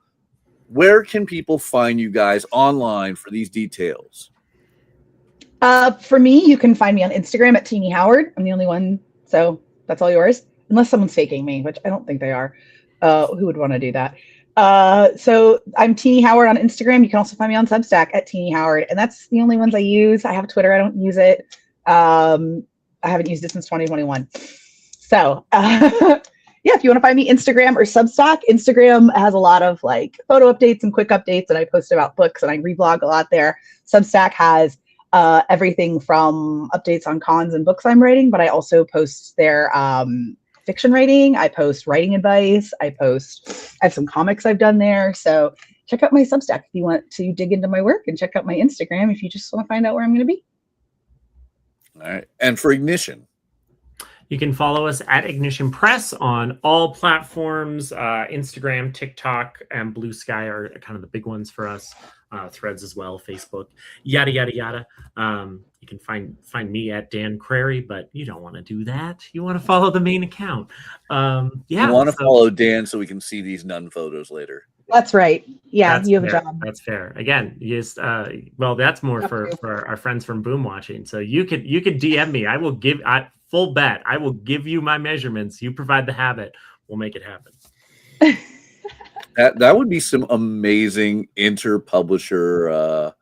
A: where can people find you guys online for these details?
C: For me, you can find me on Instagram at Tini Howard. I'm the only one, so that's all yours. Unless someone's faking me, which I don't think they are. Who would want to do that? So I'm Tini Howard on Instagram. You can also find me on Substack at Tini Howard, and that's the only ones I use. I have Twitter. I don't use it. I haven't used it since 2021. So yeah, if you want to find me Instagram or Substack, Instagram has a lot of like photo updates and quick updates, and I post about books and I reblog a lot there. Substack has everything from updates on cons and books I'm writing, but I also post their fiction writing. I post writing advice. I have some comics I've done there. So check out my Substack if you want to dig into my work, and check out my Instagram if you just want to find out where I'm going to be.
A: All right. And for Ignition,
D: you can follow us at Ignition Press on all platforms. Instagram, TikTok, and Blue Sky are kind of the big ones for us. Threads as well, Facebook, yada, yada, yada. You can find me at Dan Crary, but you don't want to do that. You want to follow the main account. You want to
A: follow Dan so we can see these nun photos later.
C: That's right. Yeah,
D: that's
C: you have
D: fair.
C: a job.
D: That's fair. Again, that's more for our friends from Boom watching. So you could DM me. I will give full bet. I will give you my measurements. You provide the habit. We'll make it happen.
A: That would be some amazing inter-publisher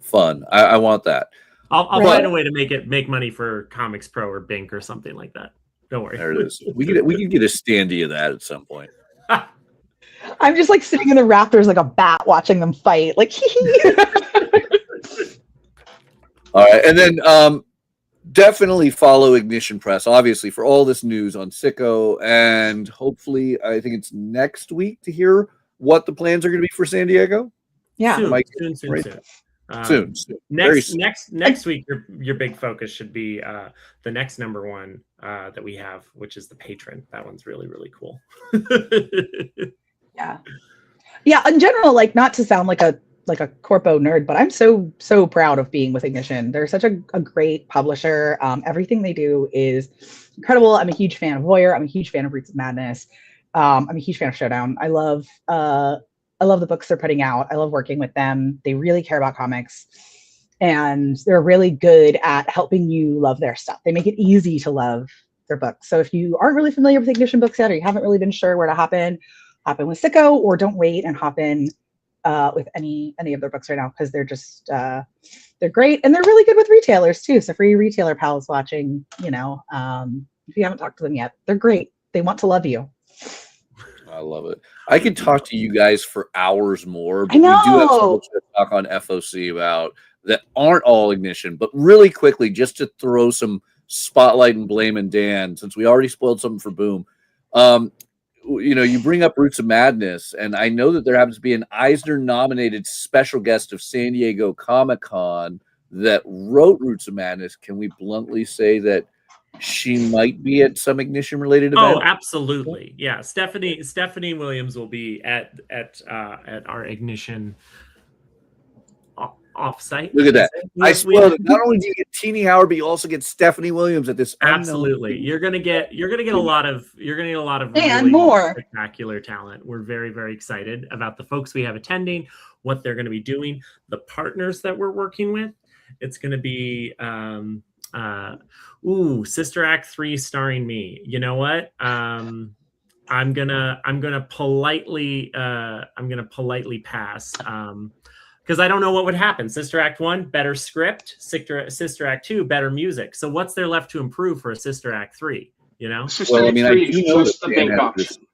A: fun. I want that.
D: I'll find a way to make money for Comics Pro or Bink or something like that. Don't worry.
A: There it is. We can get a standee of that at some point.
C: I'm just like sitting in the rafters like a bat watching them fight. Like,
A: all right, and then definitely follow Ignition Press, obviously, for all this news on Sicko, and hopefully, I think it's next week to hear what the plans are going to be for San Diego.
C: Yeah,
D: soon. Next week, your big focus should be the next number one that we have, which is the Patron. That one's really, really cool.
C: Yeah. In general, like, not to sound like a corpo nerd, but I'm so proud of being with Ignition. They're such a great publisher. Everything they do is incredible. I'm a huge fan of Voyeur. I'm a huge fan of Roots of Madness. I'm a huge fan of Showdown. I love the books they're putting out. I love working with them. They really care about comics, and they're really good at helping you love their stuff. They make it easy to love their books. So if you aren't really familiar with Ignition books yet, or you haven't really been sure where to hop in with Sicko, or don't wait and hop in with any of their books right now, because they're just they're great, and they're really good with retailers too. So for you retailer pals watching, if you haven't talked to them yet, they're great. They want to love you.
A: I love it. I could talk to you guys for hours more, but
C: I know.
A: we do have so much to talk on FOC about that aren't all Ignition. But really quickly, just to throw some spotlight and blame and Dan, since we already spoiled something for Boom. You bring up Roots of Madness, and I know that there happens to be an Eisner-nominated special guest of San Diego Comic-Con that wrote Roots of Madness. Can we bluntly say that she might be at some Ignition-related event?
D: Oh, absolutely. Yeah, Stephanie Williams will be at our Ignition offsite.
A: Look at that. I spoiled it. Not only do you get Tini Howard, but you also get Stephanie Williams at this.
D: Absolutely. You're gonna get a lot of
C: and
D: really
C: more
D: spectacular talent. We're very, very excited about the folks we have attending, what they're going to be doing, the partners that we're working with. It's going to be Sister Act 3 starring me. You know what? I'm gonna politely pass. Because I don't know what would happen. Sister Act 1, better script. Sister Act 2, better music. So what's there left to improve for a Sister Act 3?
B: Sister Act 3 is just the Bink auction.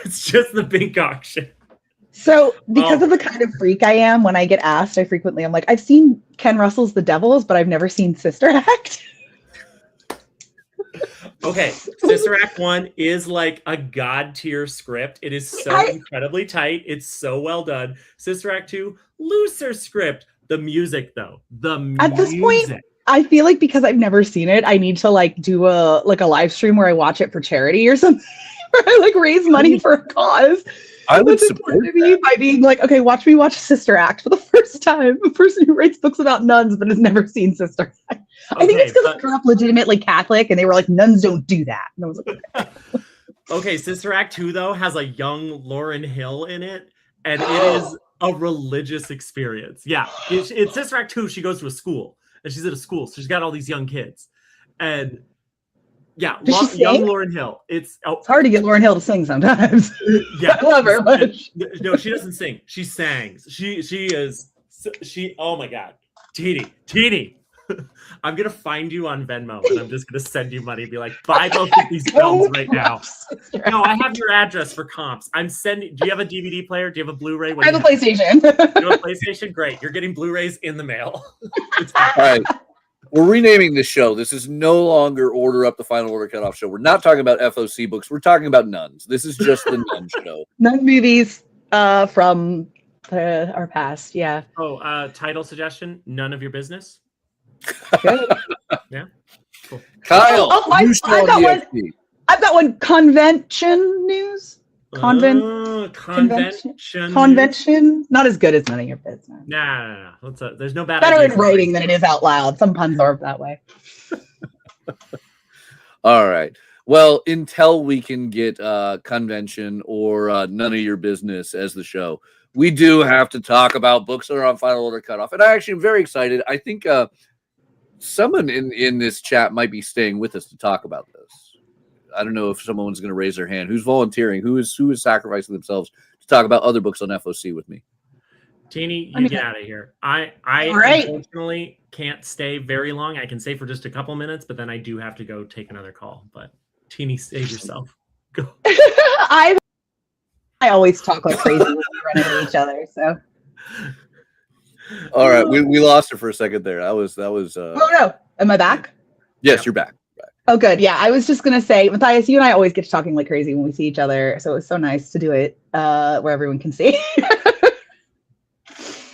D: It's just the Bink auction.
C: So because of the kind of freak I am, when I get asked, I'm like, I've seen Ken Russell's The Devils, but I've never seen Sister Act.
D: Okay, Sister Act 1 is like a god tier script. It is so incredibly tight. It's so well done. Sister Act 2, looser script. The music, though.
C: At this point, I feel like because I've never seen it, I need to do a live stream where I watch it for charity or something, where I raise money for a cause.
A: I would support
C: me by being like, okay, watch me watch Sister Act for the first time. A person who writes books about nuns but has never seen Sister Act. I think it's because I grew up legitimately Catholic, and they were like, nuns don't do that. And I was like, okay.
D: Okay, Sister Act 2, though, has a young Lauryn Hill in it, and it is a religious experience. Yeah, it's Sister Act 2, she goes to a school, and she's at a school, so she's got all these young kids. And yeah, young Lauryn Hill. It's
C: hard to get Lauryn Hill to sing sometimes.
D: Yeah,
C: I love her much.
D: No, she doesn't sing. She sangs. She. Oh my God, Tini. I'm gonna find you on Venmo, and I'm just gonna send you money and be like, buy both of these films right now. No, I have your address for comps. I'm sending. Do you have a DVD player? Do you have a Blu-ray?
C: I have a PlayStation.
D: You have a PlayStation? Great. You're getting Blu-rays in the mail.
A: All right. We're renaming this show. This is no longer Order Up the Final Order Cutoff Show. We're not talking about FOC books. We're talking about nuns. This is just the nun show.
C: Nun movies from our past. Yeah.
D: Oh, title suggestion: None of Your Business.
C: Good.
D: Yeah. Cool.
A: Kyle,
C: I've got one. Convention news. Convention. Not as good as None of Your Business.
D: No. There's no bad.
C: Better in writing than it is out loud. Some puns are that way.
A: All right. Well, until we can get Convention or None of Your Business as the show, we do have to talk about books that are on Final Order Cutoff. And I actually am very excited. I think someone in this chat might be staying with us to talk about this. I don't know if someone's going to raise their hand. Who's volunteering? Who is sacrificing themselves to talk about other books on FOC with me?
D: Tini, you get out of here. I unfortunately can't stay very long. I can stay for just a couple minutes, but then I do have to go take another call. But Tini, save yourself. Go.
C: I always talk like crazy when we run into each other. So.
A: All right, we lost her for a second there. That was.
C: Oh no, am I back?
A: Yes, you're back.
C: Oh, good. Yeah, I was just gonna say, Matthias, you and I always get to talking like crazy when we see each other, so it's so nice to do it where everyone can see.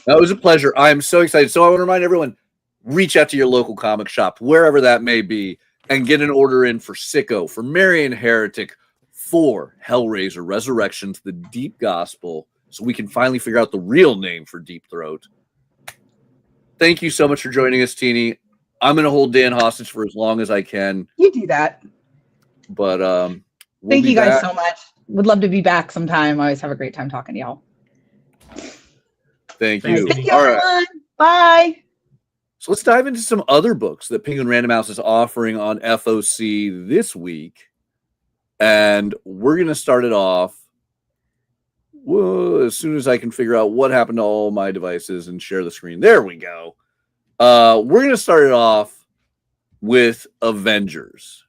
A: That was a pleasure. I'm so excited. So I want to remind everyone, reach out to your local comic shop, wherever that may be, and get an order in for Sicko, for Marian Heretic, for Hellraiser, Resurrections, the Deep Gospel, so we can finally figure out the real name for Deep Throat. Thank you so much for joining us, Tini. I'm going to hold Dan hostage for as long as I can.
C: You do that.
A: But
C: thank you guys so much. Would love to be back sometime. I always have a great time talking to y'all.
A: Thank you.
C: Thank you, everyone. Bye.
A: So let's dive into some other books that Penguin Random House is offering on FOC this week. And we're going to start it off as soon as I can figure out what happened to all my devices and share the screen. There we go. We're going to start it off with Avengers.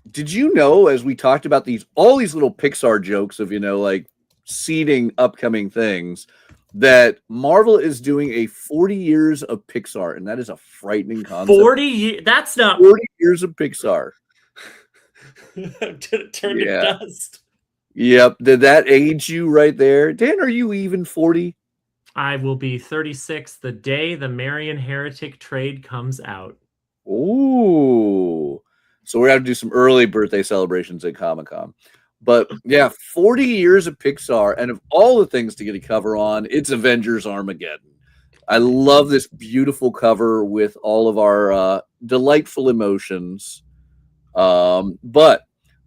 A: Did you know, as we talked about all these little Pixar jokes of, like seeding upcoming things, that Marvel is doing a 40 years of Pixar, and that is a frightening concept.
D: 40 years? That's not
A: 40 years of Pixar.
D: Turned to dust.
A: Yep. Did that age you right there? Dan, are you even 40?
D: I will be 36 the day the Marian Heretic trade comes out.
A: Ooh. So we're going to do some early birthday celebrations at Comic-Con. But yeah, 40 years of Pixar, and of all the things to get a cover on, it's Avengers Armageddon. I love this beautiful cover with all of our delightful emotions. But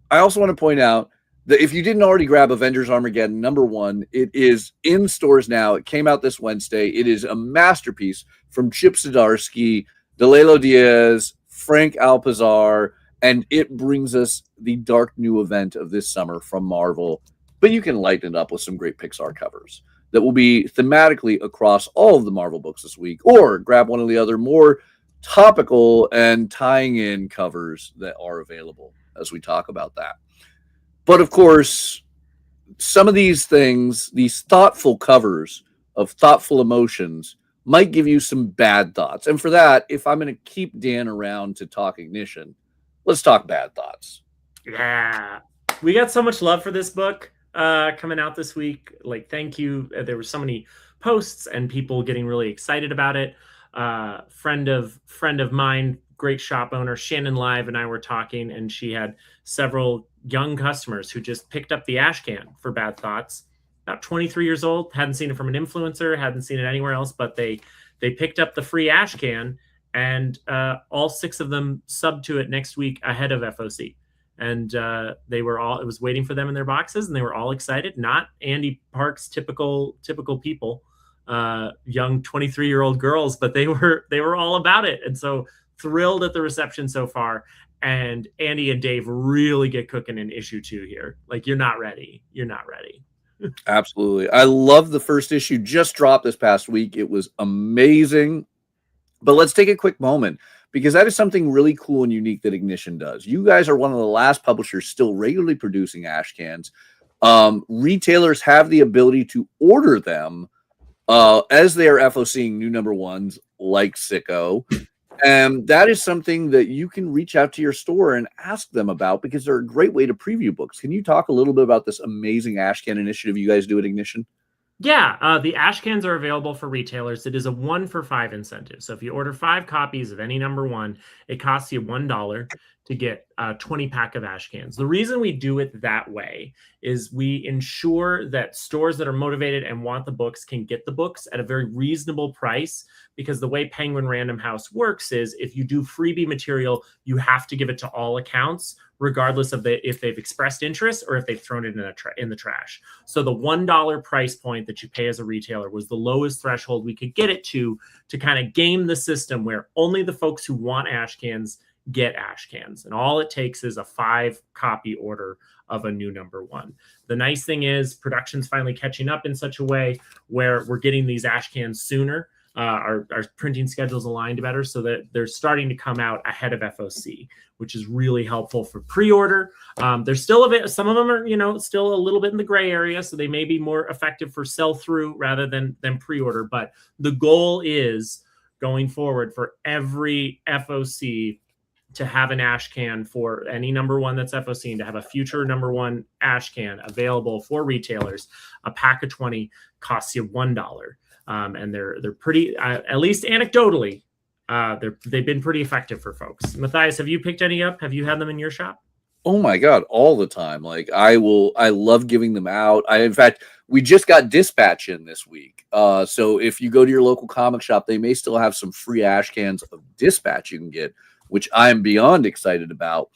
A: I also want to point out that if you didn't already grab Avengers Armageddon #1, it is in stores now. It came out this Wednesday. It is a masterpiece from Chip Zdarsky, Delelo Diaz, Frank Alpizar, and it brings us the dark new event of this summer from Marvel. But you can lighten it up with some great Pixar covers that will be thematically across all of the Marvel books this week, or grab one of the other more topical and tying in covers that are available as we talk about that. But of course, some of these things, these thoughtful covers of thoughtful emotions, might give you some bad thoughts. And for that, if I'm going to keep Dan around to talk Ignition, let's talk bad thoughts.
D: Yeah. We got so much love for this book coming out this week. Like, thank you. There were so many posts and people getting really excited about it. Friend of mine, great shop owner, Shannon Live, and I were talking, and she had several young customers who just picked up the ash can for Bad Thoughts. About 23 years old, hadn't seen it from an influencer, hadn't seen it anywhere else, but they picked up the free ash can, and all 6 of them subbed to it next week ahead of FOC. And it was waiting for them in their boxes, and they were all excited. Not Andy Park's typical people, young 23-year-old girls, but they were all about it. And so thrilled at the reception so far. And Andy and Dave really get cooking in issue 2 here. Like, you're not ready. Absolutely.
A: I love the first issue, just dropped this past week. It was amazing. But let's take a quick moment, because that is something really cool and unique that Ignition does. You guys are one of the last publishers still regularly producing ash cans. Retailers have the ability to order them as they are FOCing new #1s like Sicko. And that is something that you can reach out to your store and ask them about, because they're a great way to preview books. Can you talk a little bit about this amazing ash can initiative you guys do at Ignition?
D: Yeah, the ash cans are available for retailers. It is a 1 for 5 incentive. So if you order 5 copies of any #1, it costs you $1 to get a 20-pack of ash cans. The reason we do it that way is we ensure that stores that are motivated and want the books can get the books at a very reasonable price, because the way Penguin Random House works is if you do freebie material, you have to give it to all accounts, regardless of if they've expressed interest or if they've thrown it in the trash. So the $1 price point that you pay as a retailer was the lowest threshold we could get it to kind of game the system, where only the folks who want ash cans get ash cans. And all it takes is a 5-copy order of a new number 1. The nice thing is production's finally catching up in such a way where we're getting these ash cans sooner. Our printing schedule's aligned better so that they're starting to come out ahead of FOC, which is really helpful for pre-order. There's still some of them are, still a little bit in the gray area, so they may be more effective for sell-through rather than pre-order. But the goal is going forward for every FOC to have an ash can for any number 1 that's FOC, and to have a future number 1 ash can available for retailers. A pack of 20 costs you $1. And they're pretty, at least anecdotally, they've been pretty effective for folks. Matthias, have you picked any up? Have you had them in your shop?
A: Oh my God, all the time. Like I love giving them out. In fact, we just got Dispatch in this week. So if you go to your local comic shop, they may still have some free ash cans of Dispatch you can get, which I'm beyond excited about.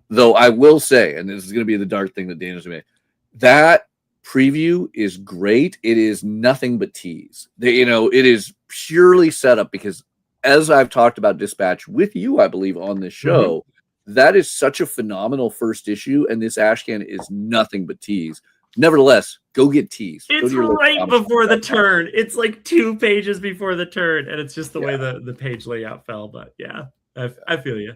A: Though I will say, and this is going to be the dark thing that Daniel's made, that preview is great. It is nothing but tease. It is purely set up because, as I've talked about Dispatch with you, I believe, on this show, that is such a phenomenal first issue, and this ash can is nothing but tease. Nevertheless, go get tease.
D: It's right before the turn. It's like 2 pages before the turn, and it's just the way the page layout fell. But yeah, I feel you.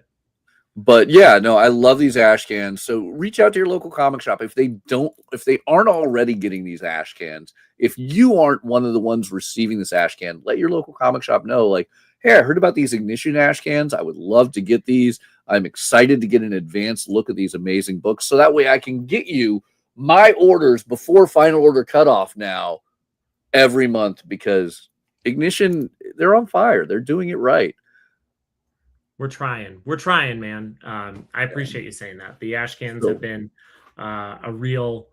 A: But yeah, no, I love these ash cans. So reach out to your local comic shop if they aren't already getting these ash cans. If you aren't one of the ones receiving this ash can, let your local comic shop know. Like, hey, I heard about these Ignition ash cans. I would love to get these. I'm excited to get an advanced look at these amazing books, so that way I can get you my orders before Final Order Cutoff now every month, because Ignition, they're on fire. They're doing it right.
D: We're trying, man. I appreciate you saying that. The ash cans have been a real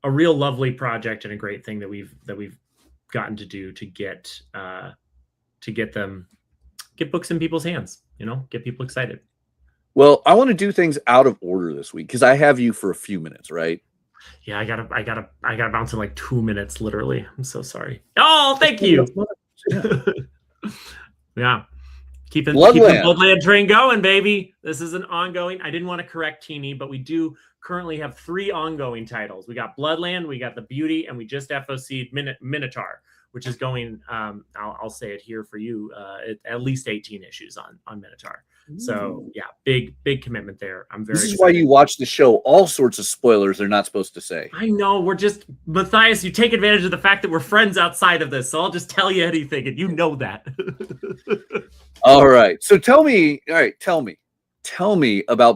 D: lovely project and a great thing that we've gotten to do to get books in people's hands. Get people excited.
A: Well, I want to do things out of order this week because I have you for a few minutes, right?
D: Yeah, I gotta bounce in like 2 minutes, literally. I'm so sorry. Oh, thank you. Yeah. Keeping the Bloodland train going, baby. This is an ongoing. I didn't want to correct Tini, but we do currently have 3 ongoing titles. We got Bloodland, we got The Beauty, and we just FOC'd Minotaur, which is going, I'll say it here for you, at least 18 issues on Minotaur. So yeah, big commitment there. I'm very
A: This is why you watch the show. All sorts of spoilers they're not supposed to say.
D: I know. We're just, Matthias, you take advantage of the fact that we're friends outside of this. So I'll just tell you anything, and you know that.
A: All right. So tell me about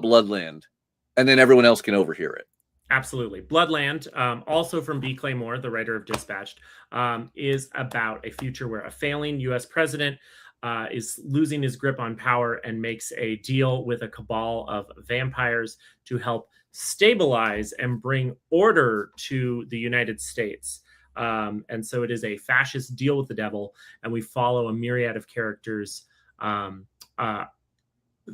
A: Bloodland, and then everyone else can overhear it.
D: Absolutely. Bloodland, also from B. Claymore, the writer of Dispatched, is about a future where a failing U.S. president is losing his grip on power and makes a deal with a cabal of vampires to help stabilize and bring order to the United States. And so it is a fascist deal with the devil, and we follow a myriad of characters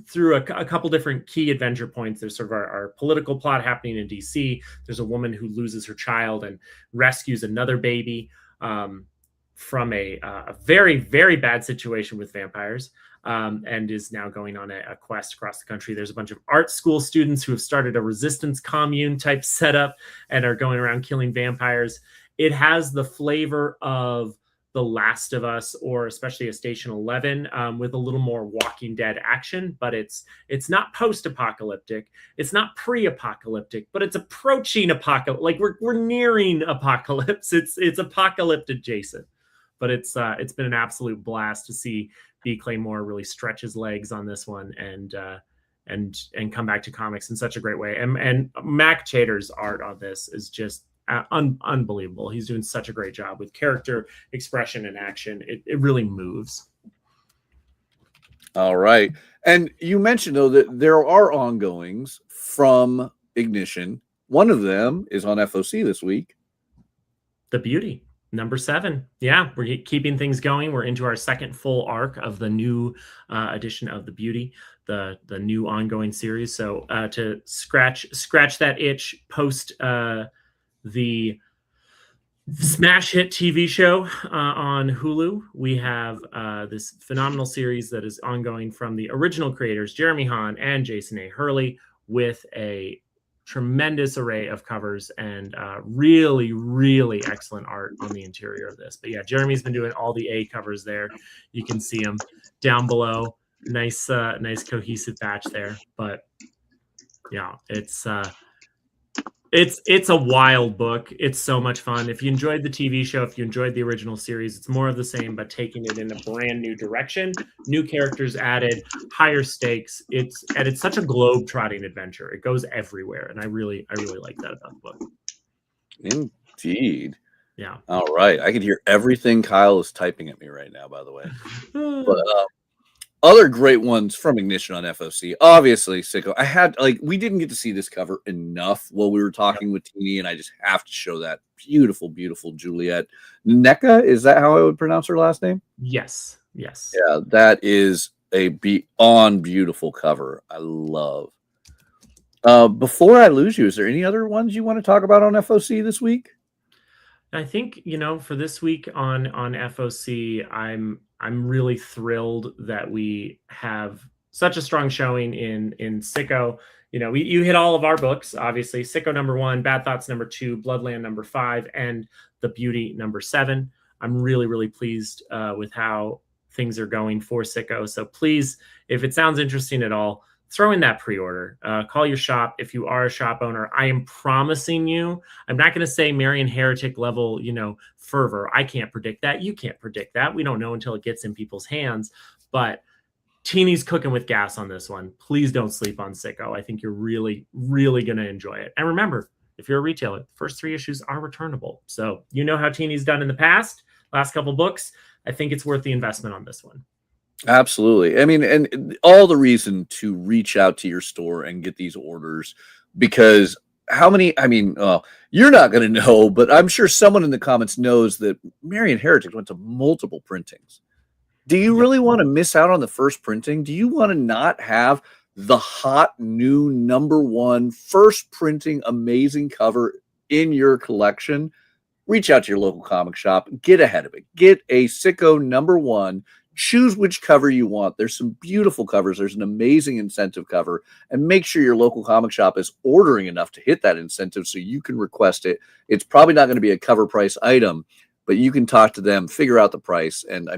D: through a couple different key adventure points. There's sort of our political plot happening in DC. There's a woman who loses her child and rescues another baby from a very, very bad situation with vampires, and is now going on a quest across the country. There's a bunch of art school students who have started a resistance commune type setup and are going around killing vampires. It has the flavor of The Last of Us, or especially a Station 11, with a little more Walking Dead action, but it's not post-apocalyptic, it's not pre-apocalyptic, but it's approaching apocalypse. Like we're nearing apocalypse. It's apocalypse adjacent, but it's been an absolute blast to see B. Claymore really stretch his legs on this one and come back to comics in such a great way. And Mac Chater's art on this is just unbelievable. He's doing such a great job with character expression and action. It really moves.
A: All right. And you mentioned, though, that there are ongoings from Ignition. One of them is on FOC this week.
D: The Beauty, number 7. Yeah, we're keeping things going. We're into our second full arc of the new edition of The Beauty, the new ongoing series. So to scratch that itch post the smash hit TV show on Hulu. We have this phenomenal series that is ongoing from the original creators, Jeremy Hahn and Jason A. Hurley, with a tremendous array of covers and really, really excellent art on the interior of this. But yeah, Jeremy's been doing all the A covers there. You can see them down below. Nice cohesive batch there. But yeah, it's a wild book. It's so much fun. If you enjoyed the TV show, if you enjoyed the original series, it's more of the same, but taking it in a brand new direction. New characters added, higher stakes. It's such a globe-trotting adventure. It goes everywhere, and I really like that about the book.
A: Indeed.
D: Yeah.
A: All right. I can hear everything Kyle is typing at me right now, by the way. But other great ones from Ignition on FOC. Obviously, Sicko. We didn't get to see this cover enough while we were talking with Tini, and I just have to show that beautiful, beautiful Juliet. Neka, is that how I would pronounce her last name?
D: Yes.
A: Yeah, that is a beyond beautiful cover. I love. Before I lose you, is there any other ones you want to talk about on FOC this week?
D: I think, for this week on FOC, I'm really thrilled that we have such a strong showing in Sicko. You hit all of our books, obviously. Sicko #1, Bad Thoughts #2, Bloodland #5, and The Beauty #7. I'm really, really pleased with how things are going for Sicko. So please, if it sounds interesting at all, throw in that pre-order. Call your shop if you are a shop owner. I am promising you, I'm not going to say Marion Heretic level, fervor. I can't predict that. You can't predict that. We don't know until it gets in people's hands. But Tini's cooking with gas on this one. Please don't sleep on Sicko. I think you're really, really going to enjoy it. And remember, if you're a retailer, the first 3 issues are returnable. So you know how Tini's done in the past, last couple books. I think it's worth the investment on this one.
A: Absolutely. I mean, and all the reason to reach out to your store and get these orders, because you're not going to know, but I'm sure someone in the comments knows that Marion Heretic went to multiple printings. Do you really want to miss out on the first printing? Do you want to not have the hot new #1 first printing amazing cover in your collection? Reach out to your local comic shop, get ahead of it. Get a Sicko #1. Choose which cover you want. There's some beautiful covers. There's an amazing incentive cover. And make sure your local comic shop is ordering enough to hit that incentive so you can request it. It's probably not going to be a cover price item, but you can talk to them, figure out the price. And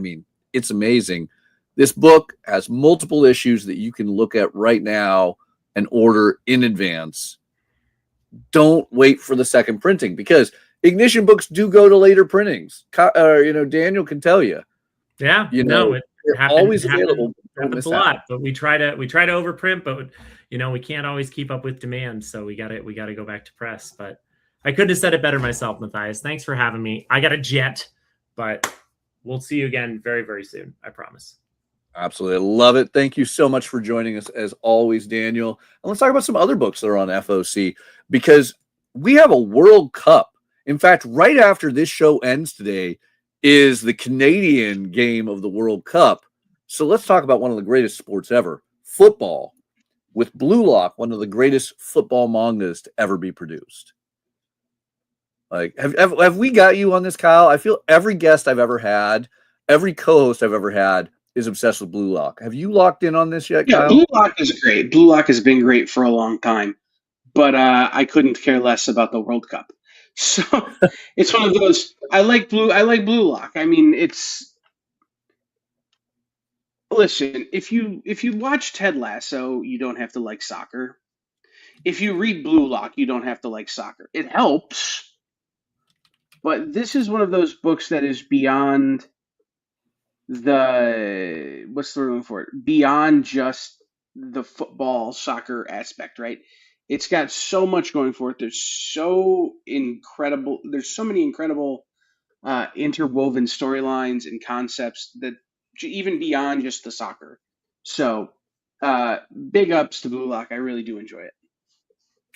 A: it's amazing. This book has multiple issues that you can look at right now and order in advance. Don't wait for the second printing, because Ignition books do go to later printings. Daniel can tell you.
D: Yeah, it happens,
A: always available.
D: Happens a lot, but we try to overprint, but we can't always keep up with demand, so we got to go back to press. But I couldn't have said it better myself, Matthias. Thanks for having me. I got a jet, but we'll see you again very, very soon. I promise.
A: Absolutely, I love it. Thank you so much for joining us as always, Daniel. And let's talk about some other books that are on FOC, because we have a World Cup. In fact, right after this show ends today is the Canadian game of the World Cup. So let's talk about one of the greatest sports ever, football, with Blue Lock, one of the greatest football mangas to ever be produced. Like, have we got you on this, Kyle? I feel every guest I've ever had, every co-host I've ever had is obsessed with Blue Lock. Have you locked in on this yet, Kyle?
B: Yeah, Blue Lock is great. Blue Lock has been great for a long time, but I couldn't care less about the World Cup. So it's one of those. I like Blue Lock. Listen, if you watch Ted Lasso, you don't have to like soccer. If you read Blue Lock, you don't have to like soccer. It helps, but this is one of those books that is beyond what's the word for it? Beyond just the football soccer aspect, right? It's got so much going for it. There's so many incredible interwoven storylines and concepts that even beyond just the soccer. So big ups to Blue Lock. I really do enjoy it.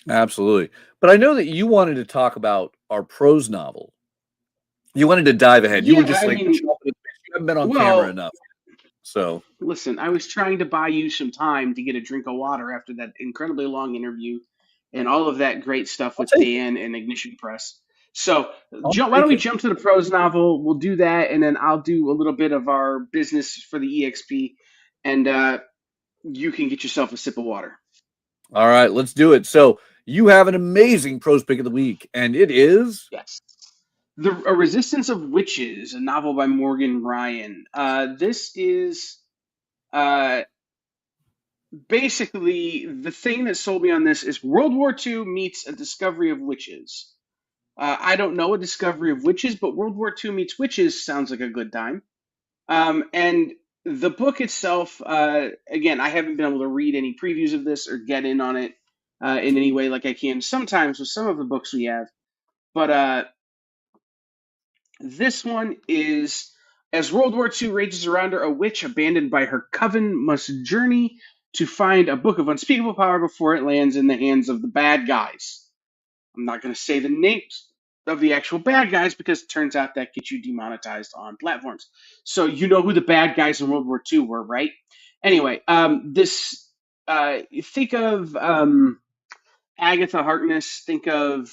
A: Absolutely. But I know that you wanted to talk about our prose novel. You wanted to dive ahead. You were just you haven't been on camera enough. So
B: listen, I was trying to buy you some time to get a drink of water after that incredibly long interview and all of that great stuff with Dan and Ignition Press. So why don't we jump to the prose novel? We'll do that, and then I'll do a little bit of our business for the EXP, and you can get yourself a sip of water.
A: All right, let's do it. So you have an amazing prose pick of the week, and it is?
B: Yes. A Resistance of Witches, a novel by Morgan Ryan. This is basically the thing that sold me on this is World War II meets A Discovery of Witches. I don't know A Discovery of Witches, but World War II meets Witches sounds like a good time. And the book itself, again, I haven't been able to read any previews of this or get in on it in any way like I can sometimes with some of the books we have. But this one is, as World War II rages around her, a witch abandoned by her coven must journey to find a book of unspeakable power before it lands in the hands of the bad guys. I'm not going to say the names of the actual bad guys because it turns out that gets you demonetized on platforms. So you know who the bad guys in World War II were, right? Anyway, think of Agatha Harkness, think of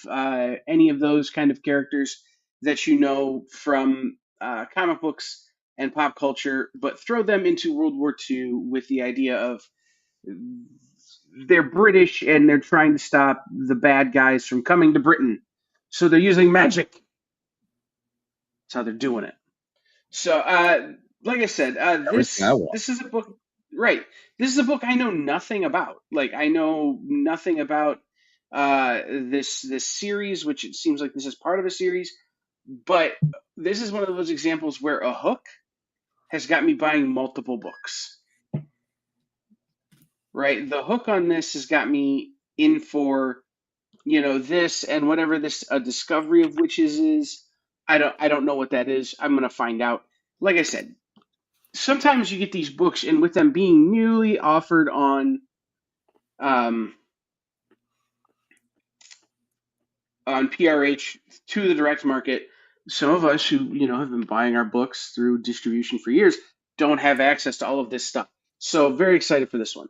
B: any of those kind of characters that you know from comic books and pop culture, but throw them into World War II with the idea of they're British and they're trying to stop the bad guys from coming to Britain. So they're using magic. That's how they're doing it. So, like I said, this is a book, right? This is a book I know nothing about. Like, I know nothing about this series, which it seems like this is part of a series. But this is one of those examples where a hook has got me buying multiple books. Right? The hook on this has got me in for, this and whatever this A Discovery of Witches is. I don't know what that is. I'm going to find out. Like I said, sometimes you get these books, and with them being newly offered on PRH to the direct market, some of us who have been buying our books through distribution for years don't have access to all of this stuff. So very excited for this one.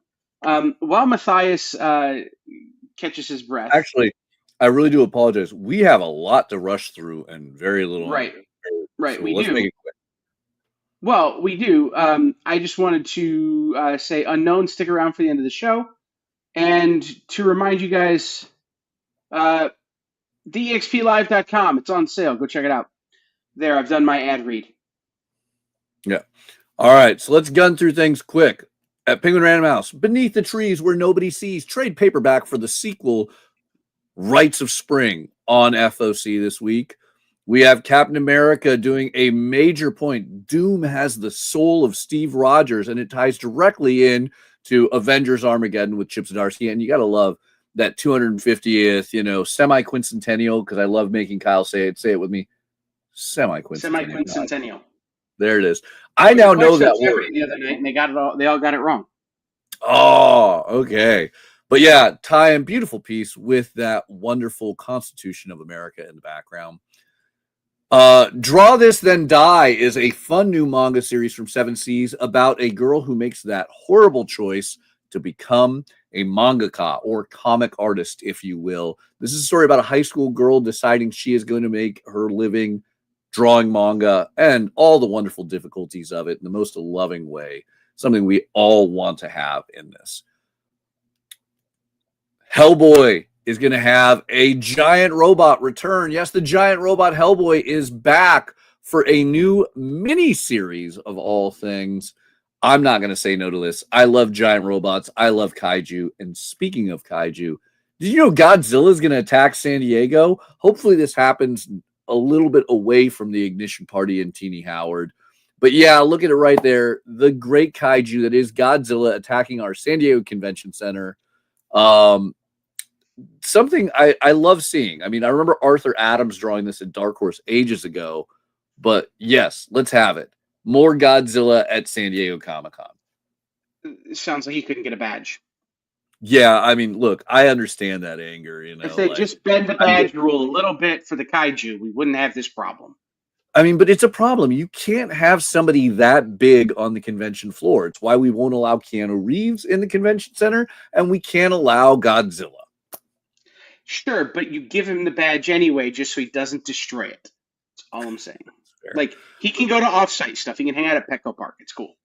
B: While Matthias catches his breath.
A: Actually, I really do apologize. We have a lot to rush through and very little.
B: Right.
A: So we do. Make it quick.
B: Well, we do. I just wanted to say, Unknown, stick around for the end of the show. And to remind you guys, theexplive.com. It's on sale. Go check it out. There, I've done my ad read.
A: Yeah. All right, so let's gun through things quick. At Penguin Random House, Beneath the Trees Where Nobody Sees, trade paperback for the sequel, Rites of Spring, on FOC this week. We have Captain America doing a major point. Doom has the soul of Steve Rogers, and it ties directly in to Avengers Armageddon with Chip Zdarsky. And you got to love that 250th, semi-quincentennial, because I love making Kyle say it. Say it with me. Semi-quincentennial.
B: Semi-quincentennial.
A: There it is. I now know that word.
B: The other night, and they all got it wrong.
A: Oh, okay. But yeah, tie and beautiful piece with that wonderful Constitution of America in the background. Draw This Then Die is a fun new manga series from Seven Seas about a girl who makes that horrible choice to become a mangaka, or comic artist, if you will. This is a story about a high school girl deciding she is going to make her living drawing manga and all the wonderful difficulties of it in the most loving way. Something we all want to have in this. Hellboy is going to have a giant robot return. Yes, the giant robot Hellboy is back for a new mini-series of all things. I'm not going to say no to this. I love giant robots. I love kaiju. And speaking of kaiju, did you know Godzilla is going to attack San Diego? Hopefully this happens a little bit away from the Ignition Party and Tini Howard. But yeah, look at it right there. The great kaiju that is Godzilla attacking our San Diego Convention Center. Something I love seeing. I mean, I remember Arthur Adams drawing this at Dark Horse ages ago. But yes, let's have it. More Godzilla at San Diego Comic-Con.
B: It sounds like he couldn't get a badge.
A: Yeah, I mean, look, I understand that anger.
B: If they just bend the badge rule a little bit for the kaiju, we wouldn't have this problem.
A: I mean, but it's a problem. You can't have somebody that big on the convention floor. It's why we won't allow Keanu Reeves in the convention center, and we can't allow Godzilla.
B: Sure, but you give him the badge anyway just so he doesn't destroy it. That's all I'm saying.
A: Fair.
B: Like, he can go to off-site stuff. He can hang out at Petco Park. It's cool.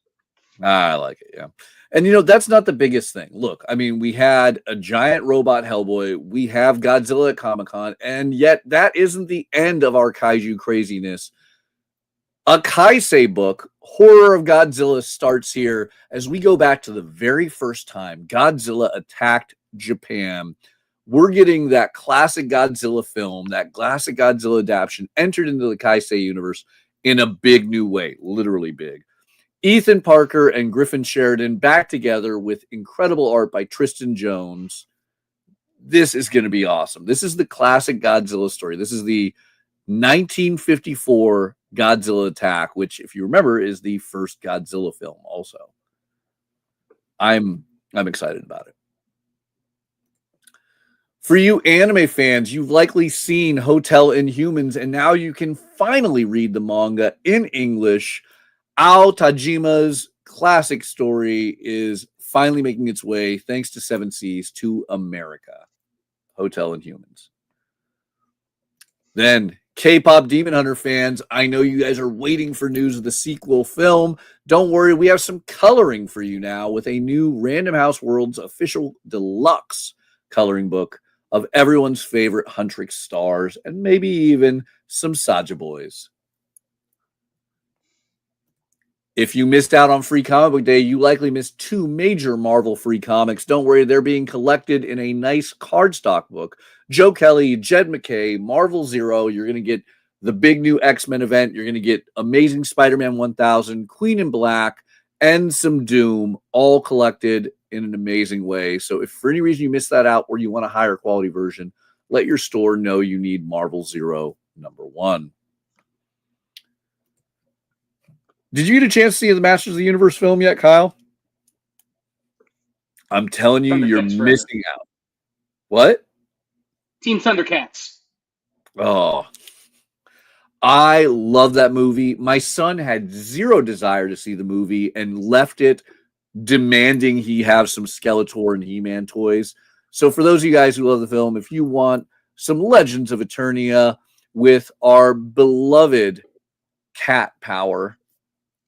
A: I like it, yeah. And, you know, that's not the biggest thing. Look, I mean, we had a giant robot Hellboy. We have Godzilla at Comic-Con. And yet that isn't the end of our kaiju craziness. A Kaisei book, Horror of Godzilla, starts here as we go back to the very first time Godzilla attacked Japan. We're getting that classic Godzilla film, that classic Godzilla adaptation entered into the Kaisei universe in a big new way, literally big. Ethan Parker and Griffin Sheridan back together with incredible art by Tristan Jones. This is going to be awesome. This is the classic Godzilla story. This is the 1954 Godzilla attack, which, if you remember, is the first Godzilla film also. I'm excited about it. For you anime fans, you've likely seen Hotel Inhumans, and now you can finally read the manga in English. Ao Tajima's classic story is finally making its way, thanks to Seven Seas, to America. Hotel Inhumans. Then, K-pop Demon Hunter fans, I know you guys are waiting for news of the sequel film. Don't worry, we have some coloring for you now with a new Random House World's official deluxe coloring book of everyone's favorite Huntrix stars and maybe even some Saja boys. If you missed out on Free Comic Book Day, you likely missed two major Marvel free comics. Don't worry, they're being collected in a nice cardstock book. Joe Kelly, Jed McKay, Marvel Zero. You're going to get the big new X-Men event. You're going to get Amazing Spider-Man 1000, Queen in Black, and some Doom, all collected in an amazing way. So if for any reason you missed that out or you want a higher quality version, let your store know you need Marvel Zero #1. Did you get a chance to see the Masters of the Universe film yet, Kyle? I'm telling you, you're missing out. What?
B: Team Thundercats.
A: Oh, I love that movie. My son had zero desire to see the movie and left it demanding he have some Skeletor and He-Man toys. So for those of you guys who love the film, if you want some Legends of Eternia with our beloved cat power,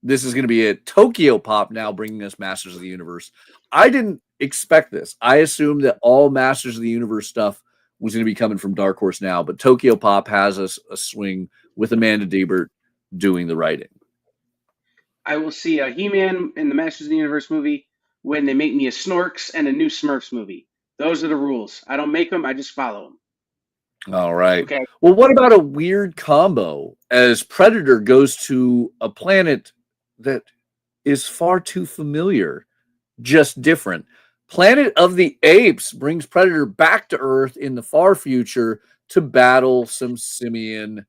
A: this is going to be a Tokyo Pop now bringing us Masters of the Universe. I didn't expect this. I assumed that all Masters of the Universe stuff was going to be coming from Dark Horse now, but Tokyo Pop has us a swing with Amanda Debert doing the writing.
B: I will see a He-Man in the Masters of the Universe movie when they make me a Snorks and a new Smurfs movie. Those are the rules. I don't make them, I just follow them.
A: All right.
B: Okay.
A: Well, what about a weird combo as Predator goes to a planet that is far too familiar, just different? Planet of the Apes brings Predator back to Earth in the far future to battle some simian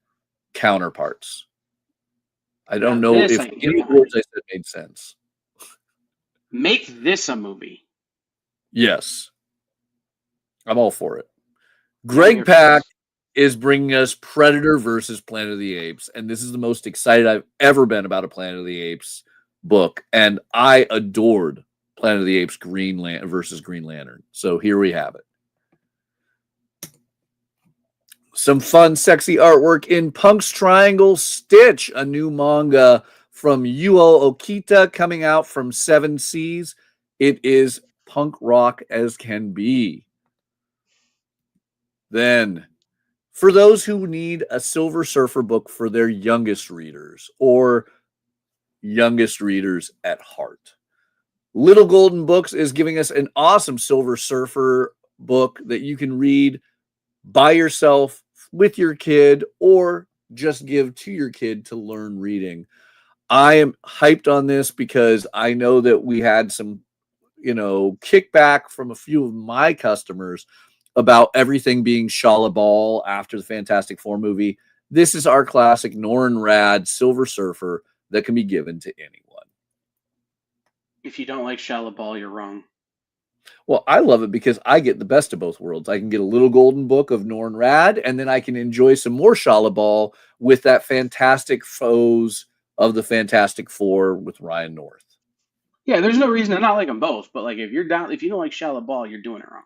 A: counterparts. I don't know if any words I said made sense.
B: Make this a movie.
A: Yes. I'm all for it. Greg Pak is bringing us Predator versus Planet of the Apes, and this is the most excited I've ever been about a Planet of the Apes book, and I adored Planet of the Apes versus Green Lantern. So here we have it. Some fun, sexy artwork in Punk's Triangle Stitch, a new manga from Yuo Okita coming out from Seven Seas. It is punk rock as can be. Then, for those who need a Silver Surfer book for their youngest readers or youngest readers at heart, Little Golden Books is giving us an awesome Silver Surfer book that you can read by yourself, with your kid, or just give to your kid to learn reading. I am hyped on this because I know that we had some, kickback from a few of my customers about everything being Shala Ball after the Fantastic Four movie. This is our classic Norrin Rad Silver Surfer that can be given to anyone.
B: If you don't like Shala Ball, you're wrong.
A: Well, I love it because I get the best of both worlds. I can get a little golden book of Norrin Rad, and then I can enjoy some more Shala Ball with that Fantastic Foes of the Fantastic Four with Ryan North.
B: Yeah, there's no reason to not like them both, but if you don't like Shala Ball, you're doing it wrong.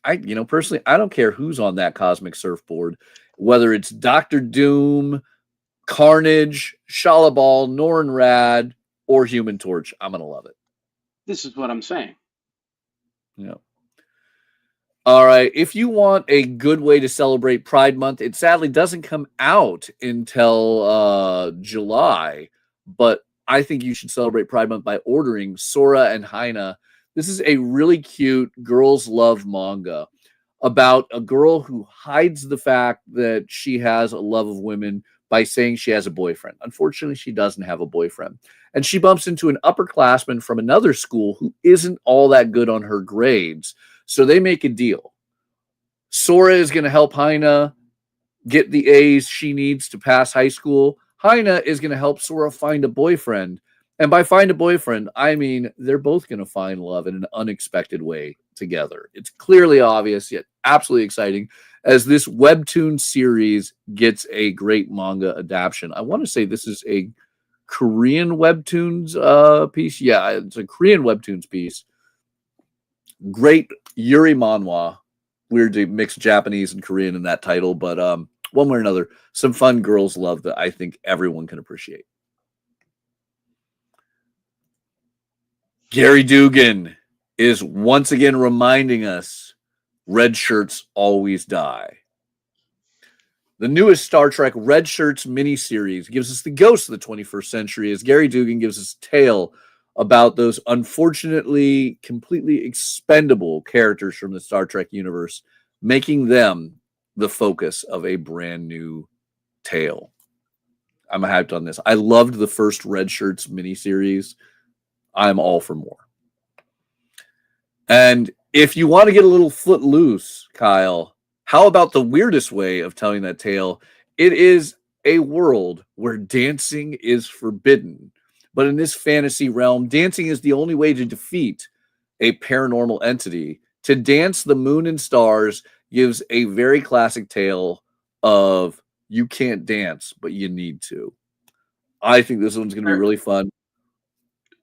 A: personally, I don't care who's on that cosmic surfboard, whether it's Doctor Doom, Carnage, Shalabal, Norrin Rad, or Human Torch. I'm gonna love it.
B: This is what I'm saying.
A: Yeah. All right. If you want a good way to celebrate Pride Month, it sadly doesn't come out until July, but I think you should celebrate Pride Month by ordering Sora and Haina. This is a really cute girls love manga about a girl who hides the fact that she has a love of women by saying she has a boyfriend. Unfortunately, she doesn't have a boyfriend. And she bumps into an upperclassman from another school who isn't all that good on her grades. So they make a deal. Sora is going to help Haina get the A's she needs to pass high school. Haina is going to help Sora find a boyfriend. And by find a boyfriend, I mean they're both going to find love in an unexpected way together. It's clearly obvious, yet absolutely exciting, as this webtoon series gets a great manga adaptation. I want to say this is a Korean webtoons piece. Yeah, it's a Korean webtoons piece. Great Yuri manhwa. Weird to mix Japanese and Korean in that title, but one way or another, some fun girls love that I think everyone can appreciate. Gary Dugan is once again reminding us red shirts always die. The newest Star Trek Red Shirts miniseries gives us the ghost of the 21st century as Gary Dugan gives us a tale about those unfortunately completely expendable characters from the Star Trek universe, making them the focus of a brand new tale. I'm hyped on this. I loved the first Red Shirts miniseries. I'm all for more. And if you want to get a little foot loose, Kyle, how about the weirdest way of telling that tale? It is a world where dancing is forbidden. But in this fantasy realm, dancing is the only way to defeat a paranormal entity. To dance the moon and stars gives a very classic tale of you can't dance, but you need to. I think this one's going to be really fun.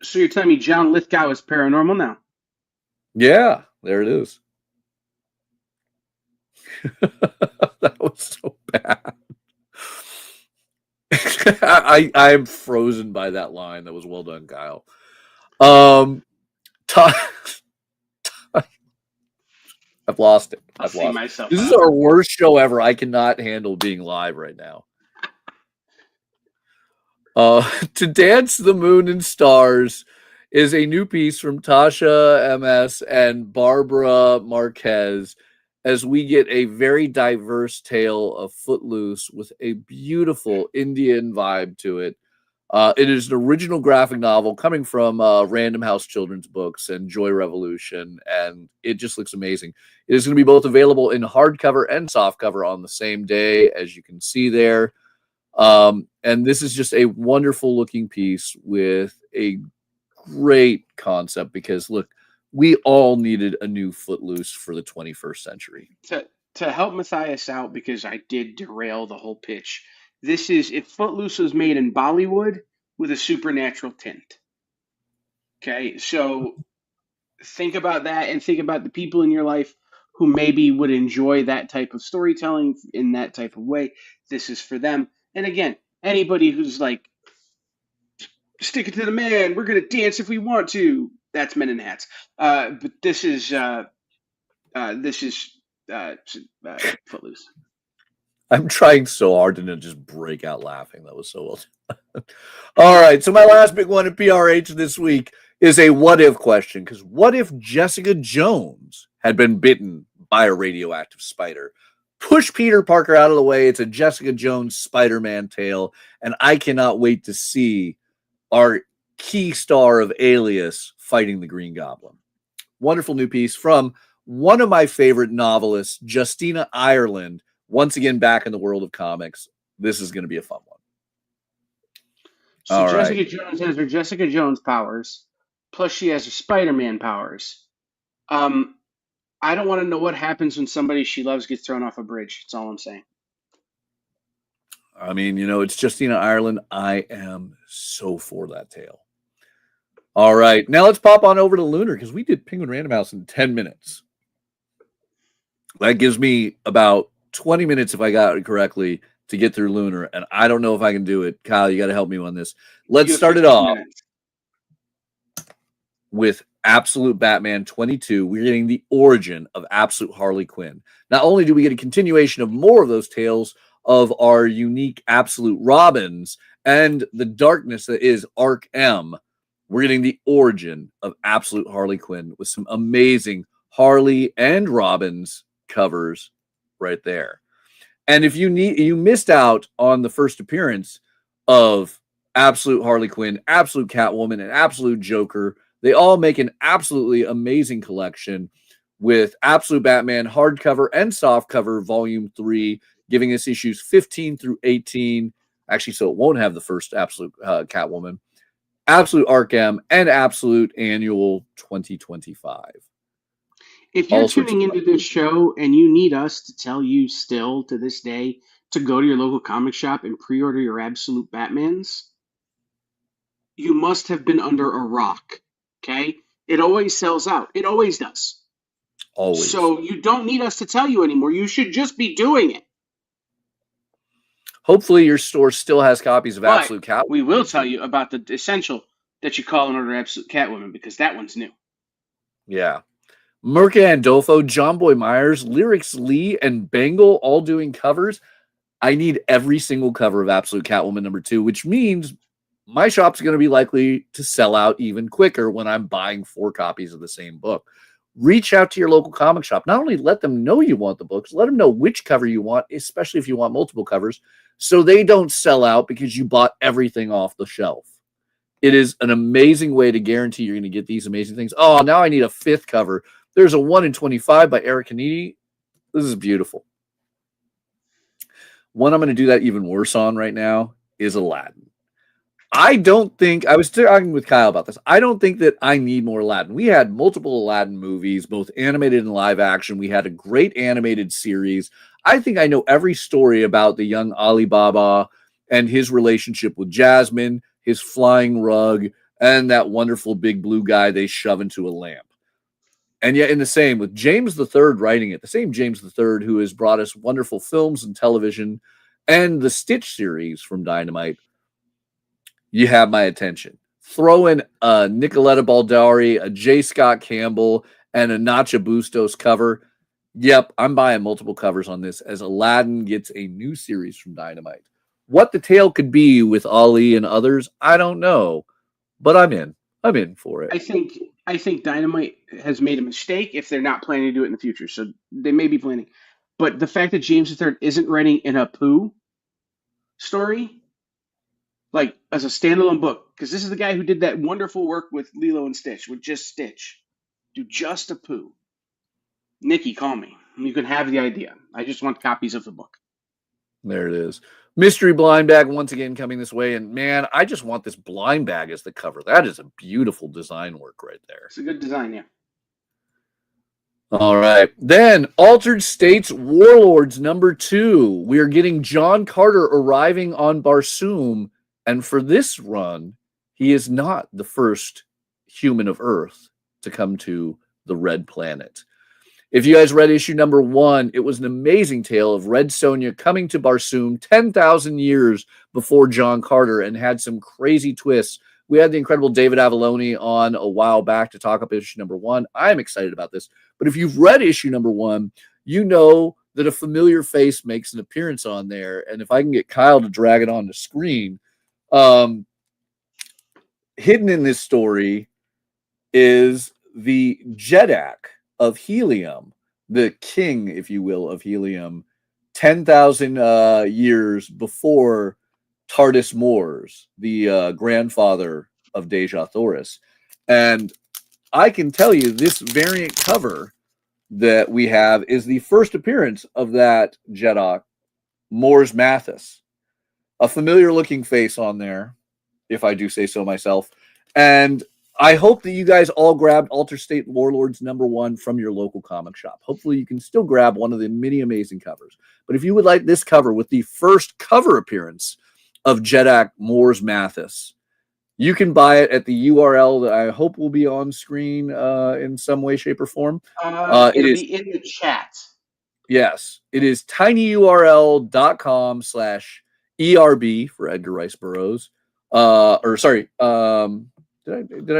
B: So you're telling me John Lithgow is paranormal now?
A: Yeah, there it is. That was so bad. I am frozen by that line. That was well done, Kyle. I've lost it. I've lost myself. This is our worst show ever. I cannot handle being live right now. To Dance the Moon and Stars is a new piece from Tasha MS and Barbara Marquez as we get a very diverse tale of Footloose with a beautiful Indian vibe to it. It is an original graphic novel coming from Random House Children's Books and Joy Revolution, and it just looks amazing. It is going to be both available in hardcover and softcover on the same day, as you can see there. And this is just a wonderful looking piece with a great concept because, look, we all needed a new Footloose for the 21st century.
B: To help Matthias out, because I did derail the whole pitch, this is if Footloose was made in Bollywood with a supernatural tint. Okay, so think about that and think about the people in your life who maybe would enjoy that type of storytelling in that type of way. This is for them. And again, anybody who's like, stick it to the man, we're going to dance if we want to. That's Men in Hats. But this is Footloose.
A: I'm trying so hard to just break out laughing. That was so well done. All right, so my last big one at PRH this week is a what if question. Because what if Jessica Jones had been bitten by a radioactive spider? Push Peter Parker out of the way. It's a Jessica Jones Spider-Man tale, and I cannot wait to see our key star of Alias fighting the Green Goblin. Wonderful new piece from one of my favorite novelists, Justina Ireland, once again back in the world of comics. This is going to be a fun one.
B: So all Jessica Jones has her Jessica Jones powers, plus she has her Spider-Man powers. I don't want to know what happens when somebody she loves gets thrown off a bridge. That's all I'm saying.
A: I mean, it's Justina Ireland. I am so for that tale. All right. Now let's pop on over to Lunar because we did Penguin Random House in 10 minutes. That gives me about 20 minutes, if I got it correctly, to get through Lunar, and I don't know if I can do it. Kyle, you got to help me on this. Let's start it off with Absolute Batman 22. We're getting the origin of Absolute Harley Quinn. Not only do we get a continuation of more of those tales of our unique Absolute Robins and the darkness that is Arc M, we're getting the origin of Absolute Harley Quinn with some amazing Harley and Robins covers right there. And if you missed out on the first appearance of Absolute Harley Quinn, Absolute Catwoman, and Absolute Joker, they all make an absolutely amazing collection with Absolute Batman hardcover and softcover volume 3, giving us issues 15 through 18. Actually, so it won't have the first Absolute Catwoman, Absolute Arc M, and Absolute Annual 2025.
B: If you're tuning into this show and you need us to tell you still to this day to go to your local comic shop and pre-order your Absolute Batmans, you must have been under a rock, okay? It always sells out. It always does.
A: Always.
B: So you don't need us to tell you anymore. You should just be doing it.
A: Hopefully your store still has copies of Absolute Catwoman.
B: We will tell you about the essential that you call and order Absolute Catwoman, because that one's new.
A: Yeah. Mirka Andolfo, John Boy Myers, Lyrics Lee, and Bengal all doing covers. I need every single cover of Absolute Catwoman #2, which means my shop's going to be likely to sell out even quicker when I'm buying 4 copies of the same book. Reach out to your local comic shop. Not only let them know you want the books, let them know which cover you want, especially if you want multiple covers, so they don't sell out because you bought everything off the shelf. It is an amazing way to guarantee you're going to get these amazing things. Oh, now I need a 5th cover. There's a 1 in 25 by Eric Haniti. This is beautiful. One I'm going to do that even worse on right now is Aladdin. I was talking with Kyle about this. I don't think that I need more Aladdin. We had multiple Aladdin movies, both animated and live action. We had a great animated series. I think I know every story about the young Alibaba and his relationship with Jasmine, his flying rug, and that wonderful big blue guy they shove into a lamp. And yet, in the same, with James III writing it, the same James III who has brought us wonderful films and television and the Stitch series from Dynamite, you have my attention. Throw in a Nicoletta Baldari, a J. Scott Campbell, and a Nacha Bustos cover. Yep, I'm buying multiple covers on this as Aladdin gets a new series from Dynamite. What the tale could be with Ali and others, I don't know, but I'm in. I'm in for it.
B: I think Dynamite has made a mistake if they're not planning to do it in the future. So they may be planning. But the fact that James III isn't writing in a Pooh story, like as a standalone book, because this is the guy who did that wonderful work with Lilo and Stitch, with just Stitch. Do just a Pooh. Nikki, call me. You can have the idea. I just want copies of the book.
A: There it is. Mystery blind bag once again coming this way. And man, I just want this blind bag as the cover. That is a beautiful design work right there.
B: It's a good design, yeah.
A: All right. Then Altered States Warlords #2. We are getting John Carter arriving on Barsoom. And for this run, he is not the first human of Earth to come to the Red Planet. If you guys read issue #1, it was an amazing tale of Red Sonja coming to Barsoom 10,000 years before John Carter and had some crazy twists. We had the incredible David Avalone on a while back to talk up issue #1. I'm excited about this. But if you've read issue #1, you know that a familiar face makes an appearance on there. And if I can get Kyle to drag it on the screen, hidden in this story is the Jedak of Helium, the king, if you will, of Helium, 10,000 years before Tardis Mors, the grandfather of Deja Thoris. And I can tell you this variant cover that we have is the first appearance of that Jedak, Mors Mathis. A familiar looking face on there, if I do say so myself. And I hope that you guys all grabbed Altered State Warlords #1 from your local comic shop. Hopefully you can still grab one of the many amazing covers. But if you would like this cover with the first cover appearance of Jedak Mors Mathis, you can buy it at the URL that I hope will be on screen in some way, shape, or form.
B: It'll be in the chat.
A: Yes, it is tinyurl.com/ERB for Edgar Rice Burroughs. Did I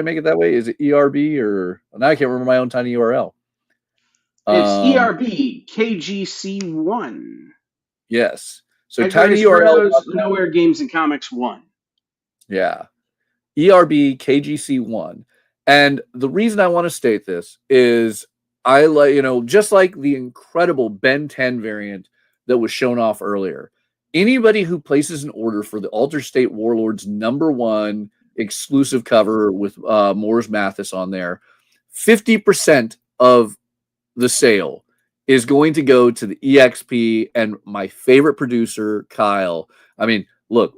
A: make it that way? Is it ERB or now I can't remember my own tiny URL.
B: It's ERB KGC1.
A: Yes. So
B: Edgar Rice
A: tinyurl.
B: Burroughs, Nowhere Games and Comics 1.
A: Yeah. ERB KGC1. And the reason I want to state this is I like, just like the incredible Ben 10 variant that was shown off earlier, anybody who places an order for the Altered State Warlords #1 exclusive cover with Mors Mathis on there, 50% of the sale is going to go to the EXP and my favorite producer, Kyle. I mean, look,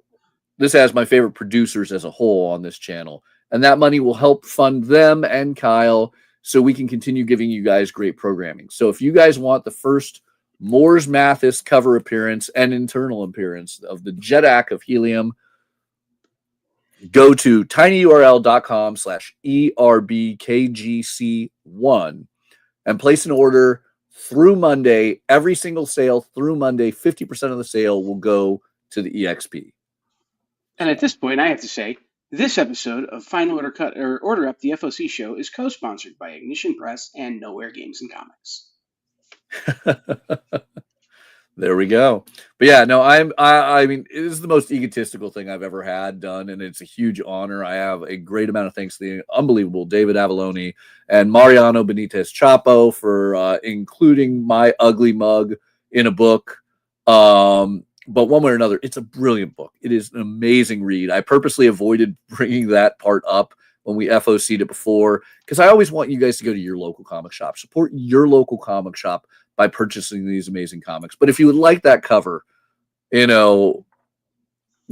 A: this has my favorite producers as a whole on this channel, and that money will help fund them and Kyle so we can continue giving you guys great programming. So if you guys want the first Mors Mathis cover appearance and internal appearance of the Jetak of Helium, go to tinyurl.com/ERBKGC1 and place an order through Monday. Every single sale through Monday, 50% of the sale will go to the EXP.
B: And at this point, I have to say, this episode of Final Order Cut or Order Up, the FOC show, is co-sponsored by Ignition Press and Nowhere Games and Comics.
A: There we go. But yeah, no, I mean, it is the most egotistical thing I've ever had done, and it's a huge honor. I have a great amount of thanks to the unbelievable David Avalone and Mariano Benitez Chapo for including my ugly mug in a book. But one way or another, it's a brilliant book. It is an amazing read. I purposely avoided bringing that part up when we FOC'd it before, because I always want you guys to go to your local comic shop. Support your local comic shop by purchasing these amazing comics. But if you would like that cover, go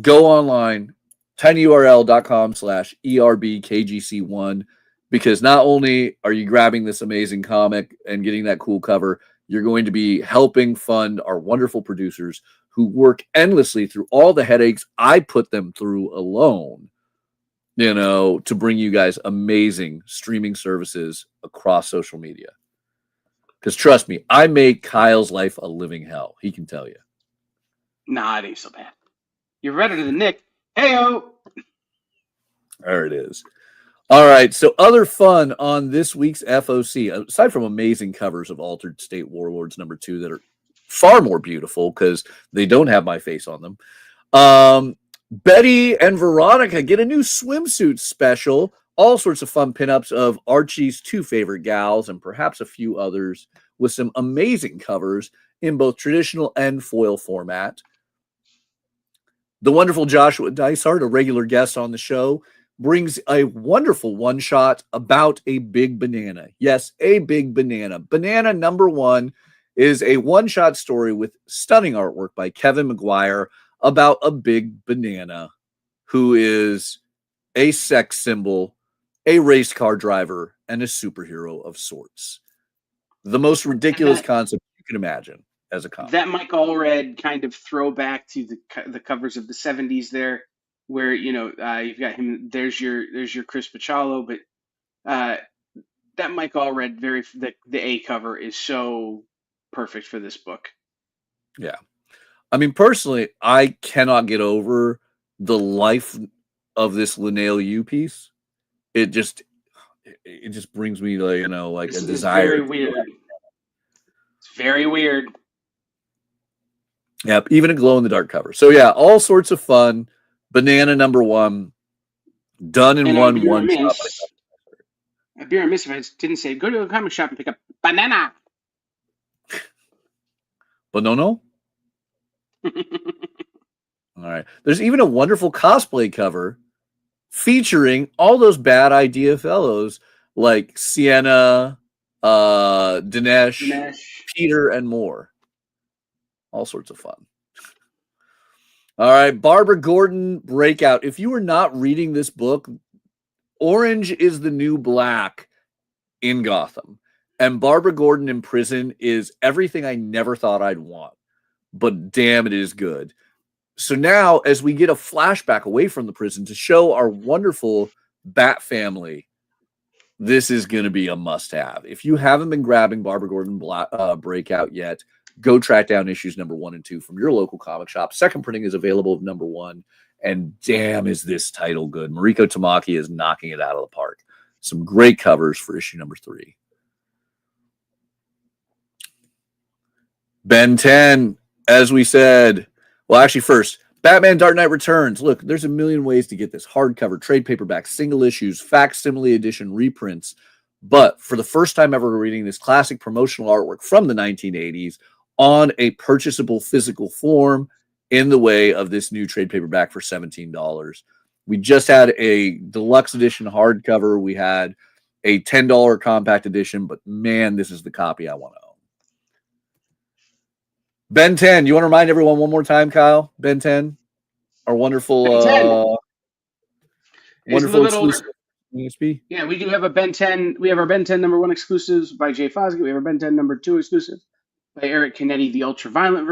A: online, tinyurl.com/ERBKGC1, because not only are you grabbing this amazing comic and getting that cool cover, you're going to be helping fund our wonderful producers who work endlessly through all the headaches I put them through alone, to bring you guys amazing streaming services across social media. Because trust me, I make Kyle's life a living hell. He can tell you.
B: Nah, it ain't so bad. You're better than Nick. Heyo!
A: There it is. All right, so other fun on this week's FOC, aside from amazing covers of Altered State Warlords #2 that are far more beautiful because they don't have my face on them, Betty and Veronica get a new swimsuit special, all sorts of fun pinups of Archie's 2 favorite gals and perhaps a few others with some amazing covers in both traditional and foil format. The wonderful Joshua Dysart, a regular guest on the show, brings a wonderful one-shot about a big banana. Yes, a big banana. Banana #1 is a one-shot story with stunning artwork by Kevin McGuire about a big banana who is a sex symbol, a race car driver, and a superhero of sorts. The most ridiculous concept you can imagine as a comic.
B: That Mike Allred kind of throwback to the covers of the 70s there, where you've got him. There's your Chris Pachalo, but that Mike Allred the A cover is so perfect for this book.
A: Yeah, I mean, personally, I cannot get over the life of this Linnell Yu piece. It just brings me like a desire.
B: Very weird. It's very weird.
A: Yep, even a glow in the dark cover. So yeah, all sorts of fun. Banana #1 done in one shot.
B: I'd be remiss if I didn't say go to a comic shop and pick up banana.
A: Banana. All right. There's even a wonderful cosplay cover featuring all those bad idea fellows like Sienna, Dinesh, Peter, and more. All sorts of fun. All right. Barbara Gordon Breakout. If you are not reading this book, orange is the new black in Gotham. And Barbara Gordon in prison is everything I never thought I'd want. But damn, it is good. So now, as we get a flashback away from the prison to show our wonderful Bat family, this is going to be a must-have. If you haven't been grabbing Barbara Gordon Breakout yet, go track down issues number 1 and 2 from your local comic shop. Second printing is available of number 1. And damn, is this title good. Mariko Tamaki is knocking it out of the park. Some great covers for issue number 3. Ben 10, as we said. Well, actually, first, Batman Dark Knight Returns. Look, there's a million ways to get this. Hardcover, trade paperback, single issues, facsimile edition, reprints. But for the first time ever, we're reading this classic promotional artwork from the 1980s on a purchasable physical form in the way of this new trade paperback for $17. We just had a deluxe edition hardcover. We had a $10 compact edition, but man, this is the copy I want to own. Ben 10, you want to remind everyone one more time, Kyle? Ben 10, our wonderful, wonderful exclusive. ESP.
B: Yeah, we do have a Ben 10. We have our Ben 10 number 1 exclusives by Jay Fosgate. We have our Ben 10 number 2 exclusive by Eric Canetti, the ultraviolet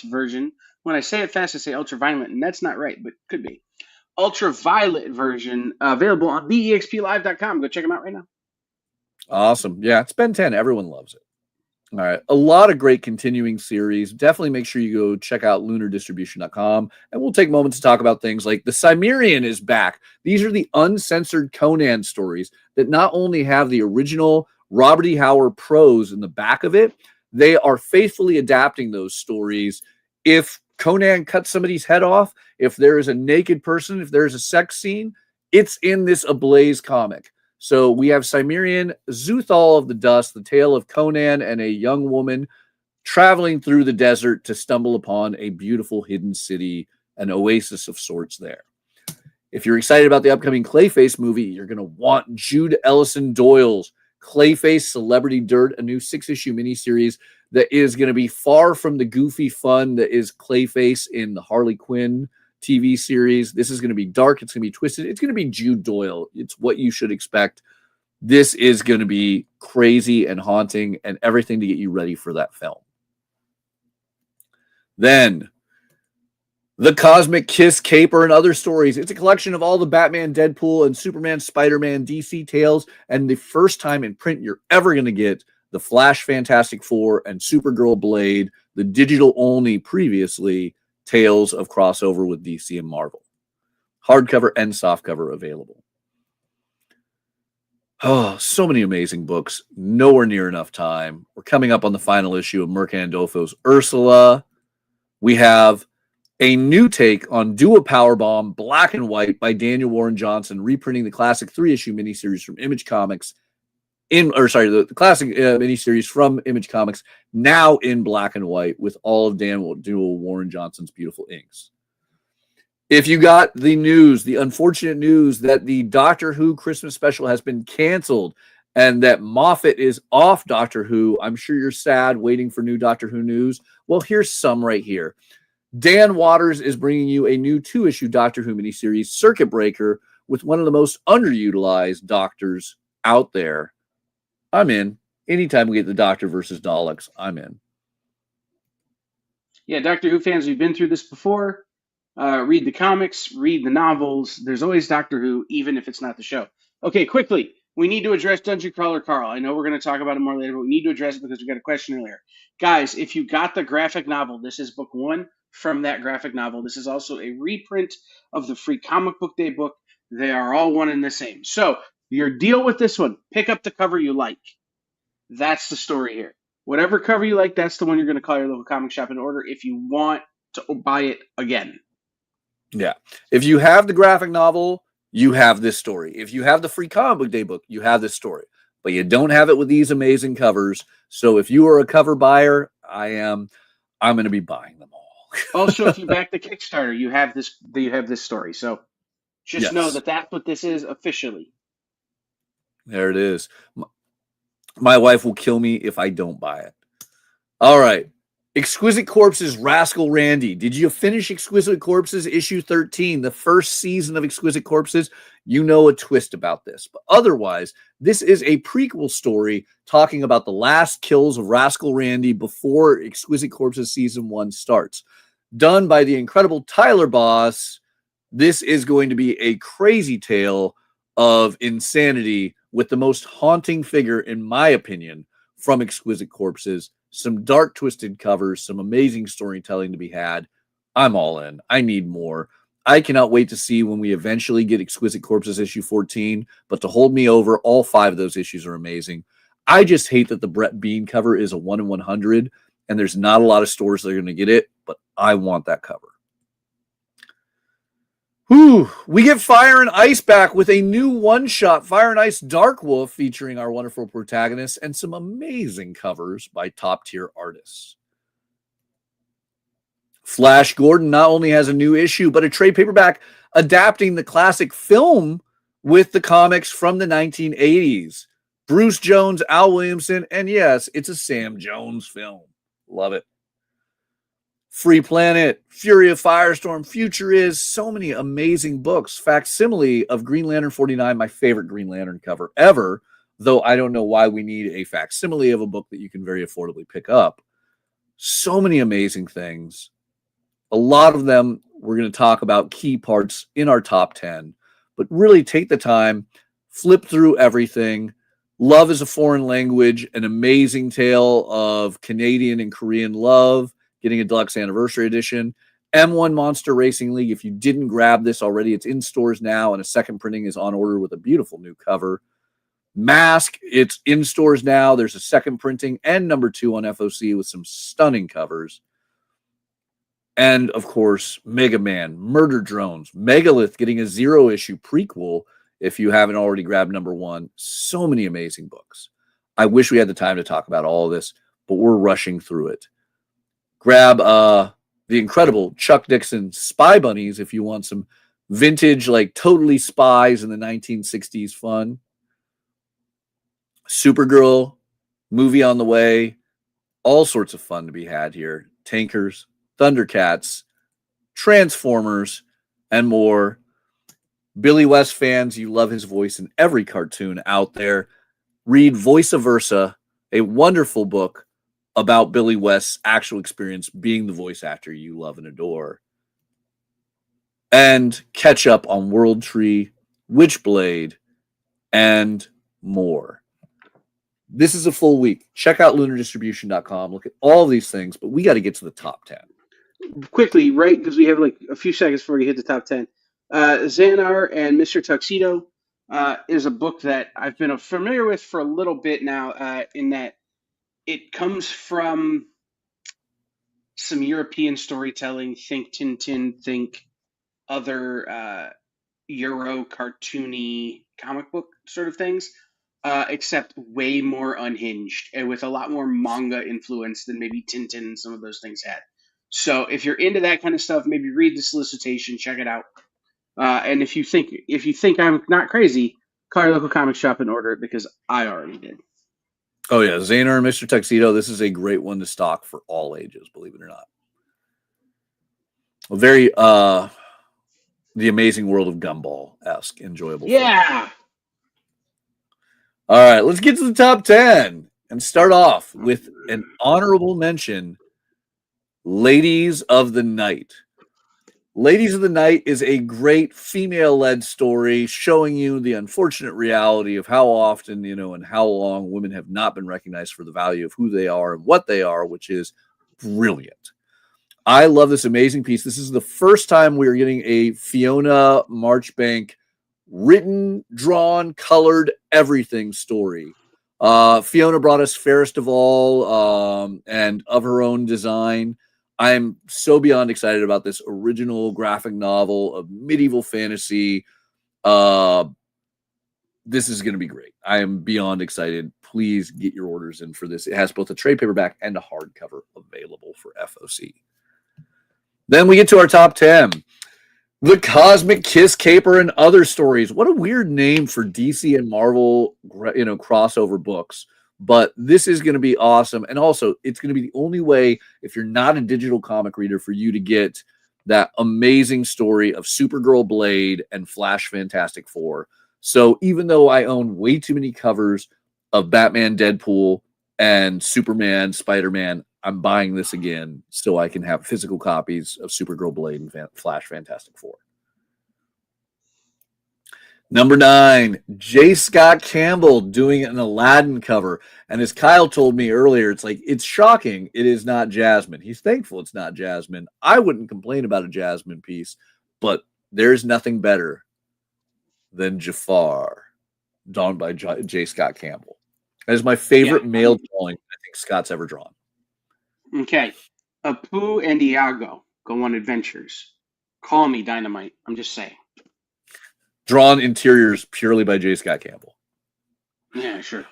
B: version. When I say it fast, I say ultraviolet, and that's not right, but could be. Ultraviolet version available on theexplive.com. Go check them out right now.
A: Awesome. Yeah, it's Ben 10. Everyone loves it. All right. A lot of great continuing series. Definitely make sure you go check out lunardistribution.com. And we'll take moments to talk about things like the Cimmerian is back. These are the uncensored Conan stories that not only have the original Robert E. Howard prose in the back of it, they are faithfully adapting those stories. If Conan cuts somebody's head off, if there is a naked person, if there's a sex scene, it's in this Ablaze comic. So we have Cimmerian, Zuthal of the Dust, the tale of Conan and a young woman traveling through the desert to stumble upon a beautiful hidden city, an oasis of sorts there. If you're excited about the upcoming Clayface movie, you're going to want Jude Ellison Doyle's Clayface Celebrity Dirt, a new 6-issue miniseries that is going to be far from the goofy fun that is Clayface in the Harley Quinn TV series. This is going to be dark. It's going to be twisted. It's going to be Jude Doyle. It's what you should expect. This is going to be crazy and haunting and everything to get you ready for that film. Then, The Cosmic Kiss, Caper, and Other Stories. It's a collection of all the Batman, Deadpool, and Superman, Spider-Man, DC tales, and the first time in print you're ever going to get the Flash, Fantastic Four, and Supergirl Blade, the digital-only previously tales of crossover with DC and Marvel. Hardcover and softcover available. Oh, so many amazing books. Nowhere near enough time. We're coming up on the final issue of Mercandolfo's Ursula. We have a new take on Do a Powerbomb, Black and White by Daniel Warren Johnson, reprinting the classic 3-issue miniseries from Image Comics. The classic miniseries from Image Comics, now in black and white with all of Daniel Warren Johnson's beautiful inks. If you got the news, the unfortunate news that the Doctor Who Christmas special has been canceled and that Moffat is off Doctor Who, I'm sure you're sad waiting for new Doctor Who news. Well, here's some right here. Dan Waters is bringing you a new 2-issue Doctor Who miniseries, Circuit Breaker, with one of the most underutilized doctors out there. I'm in. Anytime we get the Doctor versus Daleks, I'm in.
B: Yeah, Doctor Who fans, we've been through this before. Read the comics, read the novels. There's always Doctor Who, even if it's not the show. Okay, quickly, we need to address Dungeon Crawler Carl. I know we're going to talk about it more later, but we need to address it because we got a question earlier. Guys, if you got the graphic novel, this is book 1 from that graphic novel. This is also a reprint of the free Comic Book Day book. They are all one and the same. So, your deal with this one, pick up the cover you like. That's the story here. Whatever cover you like, that's the one you're going to call your local comic shop and order if you want to buy it again.
A: Yeah. If you have the graphic novel, you have this story. If you have the free Comic Book Day book, you have this story. But you don't have it with these amazing covers. So if you are a cover buyer, I'm going to be buying them all.
B: Also, if you back the Kickstarter, you have this story. So just know that that's what this is officially.
A: There it is. My wife will kill me if I don't buy it. All right. Exquisite Corpses, Rascal Randy. Did you finish Exquisite Corpses issue 13, the first season of Exquisite Corpses? You know a twist about this. But otherwise, this is a prequel story talking about the last kills of Rascal Randy before Exquisite Corpses season 1 starts. Done by the incredible Tyler Boss, this is going to be a crazy tale of insanity with the most haunting figure, in my opinion, from Exquisite Corpses, some dark, twisted covers, some amazing storytelling to be had. I'm all in. I need more. I cannot wait to see when we eventually get Exquisite Corpses issue 14, but to hold me over, all 5 of those issues are amazing. I just hate that the Brett Bean cover is a 1 in 100, and there's not a lot of stores that are going to get it, but I want that cover. Whew. We get Fire and Ice back with a new one-shot, Fire and Ice Dark Wolf, featuring our wonderful protagonists and some amazing covers by top-tier artists. Flash Gordon not only has a new issue, but a trade paperback adapting the classic film with the comics from the 1980s. Bruce Jones, Al Williamson, and yes, it's a Sam Jones film. Love it. Free Planet, Fury of Firestorm, Future Is, so many amazing books. Facsimile of Green Lantern 49, my favorite Green Lantern cover ever, though I don't know why we need a facsimile of a book that you can very affordably pick up. So many amazing things. A lot of them we're going to talk about key parts in our top 10, but really take the time, flip through everything. Love is a Foreign Language, an amazing tale of Canadian and Korean love, getting a deluxe anniversary edition. M1 Monster Racing League, if you didn't grab this already, it's in stores now, and a second printing is on order with a beautiful new cover. Mask, it's in stores now. There's a second printing and number 2 on FOC with some stunning covers. And, of course, Mega Man, Murder Drones, Megalith getting a 0-issue prequel if you haven't already grabbed number 1. So many amazing books. I wish we had the time to talk about all of this, but we're rushing through it. Grab the incredible Chuck Dixon Spy Bunnies if you want some vintage, like totally spies in the 1960s fun. Supergirl, movie on the way. All sorts of fun to be had here. Tankers, Thundercats, Transformers, and more. Billy West fans, you love his voice in every cartoon out there. Read Voice Versa, a wonderful book about Billy West's actual experience being the voice actor you love and adore. And catch up on World Tree, Witchblade, and more. This is a full week. Check out lunardistribution.com. Look at all these things, but we got to get to the top 10.
B: Quickly, right? Because we have like a few seconds before we hit the top 10. Xanar and Mr. Tuxedo is a book that I've been familiar with for a little bit now, in that it comes from some European storytelling, think Tintin, think other Euro cartoony comic book sort of things, except way more unhinged and with a lot more manga influence than maybe Tintin and some of those things had. So if you're into that kind of stuff, maybe read the solicitation, check it out. And if you think I'm not crazy, call your local comic shop and order it, because I already did.
A: Oh yeah, Xanar and Mr. Tuxedo. This is a great one to stock for all ages, believe it or not. A very The Amazing World of Gumball-esque, enjoyable.
B: Yeah.
A: Film. All right, let's get to the top 10 and start off with an honorable mention, Ladies of the Night. Ladies of the Night is a great female-led story showing you the unfortunate reality of how often, and how long women have not been recognized for the value of who they are and what they are, which is brilliant. I love this amazing piece. This is the first time we are getting a Fiona Marchbank written, drawn, colored, everything story. Fiona brought us Fairest of All and of her own design. I'm so beyond excited about this original graphic novel of medieval fantasy. This is going to be great. I am beyond excited. Please get your orders in for this. It has both a trade paperback and a hardcover available for FOC. Then we get to our top 10. The Cosmic Kiss Caper and Other Stories. What a weird name for DC and Marvel, crossover books. But this is going to be awesome. And also, it's going to be the only way, if you're not a digital comic reader, for you to get that amazing story of Supergirl, Blade, and Flash Fantastic Four. So even though I own way too many covers of Batman, Deadpool, and Superman, Spider-Man, I'm buying this again so I can have physical copies of Supergirl, Blade, and Flash Fantastic Four. Number 9, J. Scott Campbell doing an Aladdin cover. And as Kyle told me earlier, it's like, it's shocking it is not Jasmine. He's thankful it's not Jasmine. I wouldn't complain about a Jasmine piece, but there's nothing better than Jafar, drawn by J. Scott Campbell. That is my favorite male drawing I think Scott's ever drawn.
B: Okay. Apu and Iago go on adventures. Call me Dynamite. I'm just saying.
A: Drawn interiors purely by J. Scott Campbell.
B: Yeah, sure.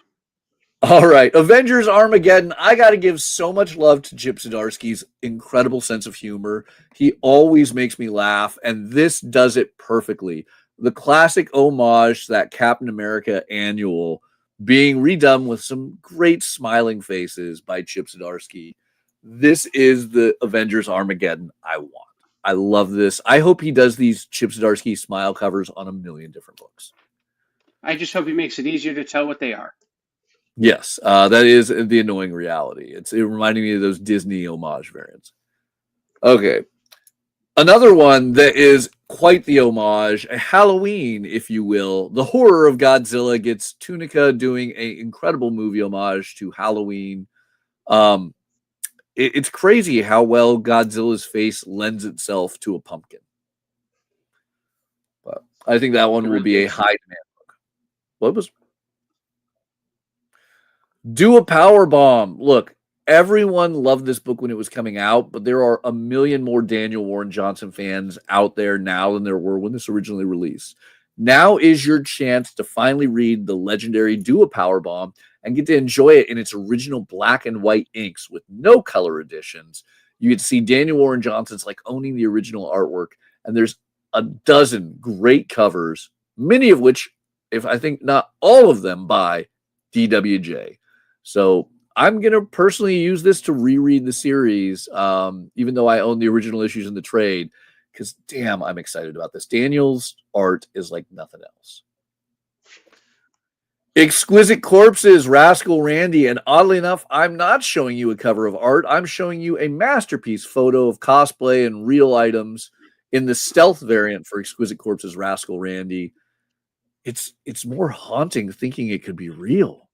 A: All right. Avengers Armageddon. I got to give so much love to Chip Zdarsky's incredible sense of humor. He always makes me laugh, and this does it perfectly. The classic homage to that Captain America annual being redone with some great smiling faces by Chip Zdarsky. This is the Avengers Armageddon I want. I love this. I hope he does these Chip Zdarsky smile covers on a million different books.
B: I just hope he makes it easier to tell what they are.
A: Yes, that is the annoying reality. It reminding me of those Disney homage variants. Okay. Another one that is quite the homage, a Halloween, if you will. The Horror of Godzilla gets Tunica doing an incredible movie homage to Halloween. It's crazy how well Godzilla's face lends itself to a pumpkin. But I think that one will be a high demand book. What was? Do a Power Bomb. Look, everyone loved this book when it was coming out, but there are a million more Daniel Warren Johnson fans out there now than there were when this originally released. Now is your chance to finally read the legendary Do a Power Bomb and get to enjoy it in its original black and white inks with no color additions. You get to see Daniel Warren Johnson's like owning the original artwork, and there's a dozen great covers, many of which, if I think not all of them, by DWJ. So I'm going to personally use this to reread the series, even though I own the original issues in the trade, because damn, I'm excited about this. Daniel's art is like nothing else. Exquisite Corpses, Rascal Randy, and oddly enough, I'm not showing you a cover of art. I'm showing you a masterpiece photo of cosplay and real items in the stealth variant for Exquisite Corpses, Rascal Randy. It's more haunting thinking it could be real.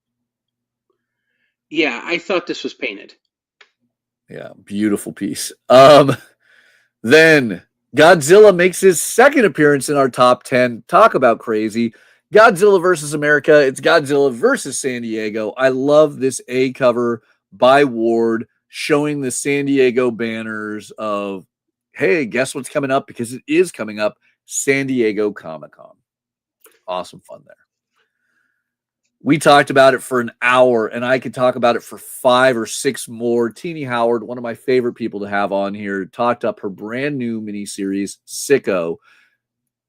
B: Yeah, I thought this was painted.
A: Yeah, beautiful piece. Then Godzilla makes his second appearance in our top 10. Talk about crazy. Godzilla versus America. It's Godzilla versus San Diego. I love this A cover by Ward showing the San Diego banners of, hey, guess what's coming up? Because it is coming up, San Diego Comic-Con. Awesome fun there. We talked about it for an hour, and I could talk about it for 5 or 6 more. Tini Howard, one of my favorite people to have on here, talked up her brand new miniseries, Sicko.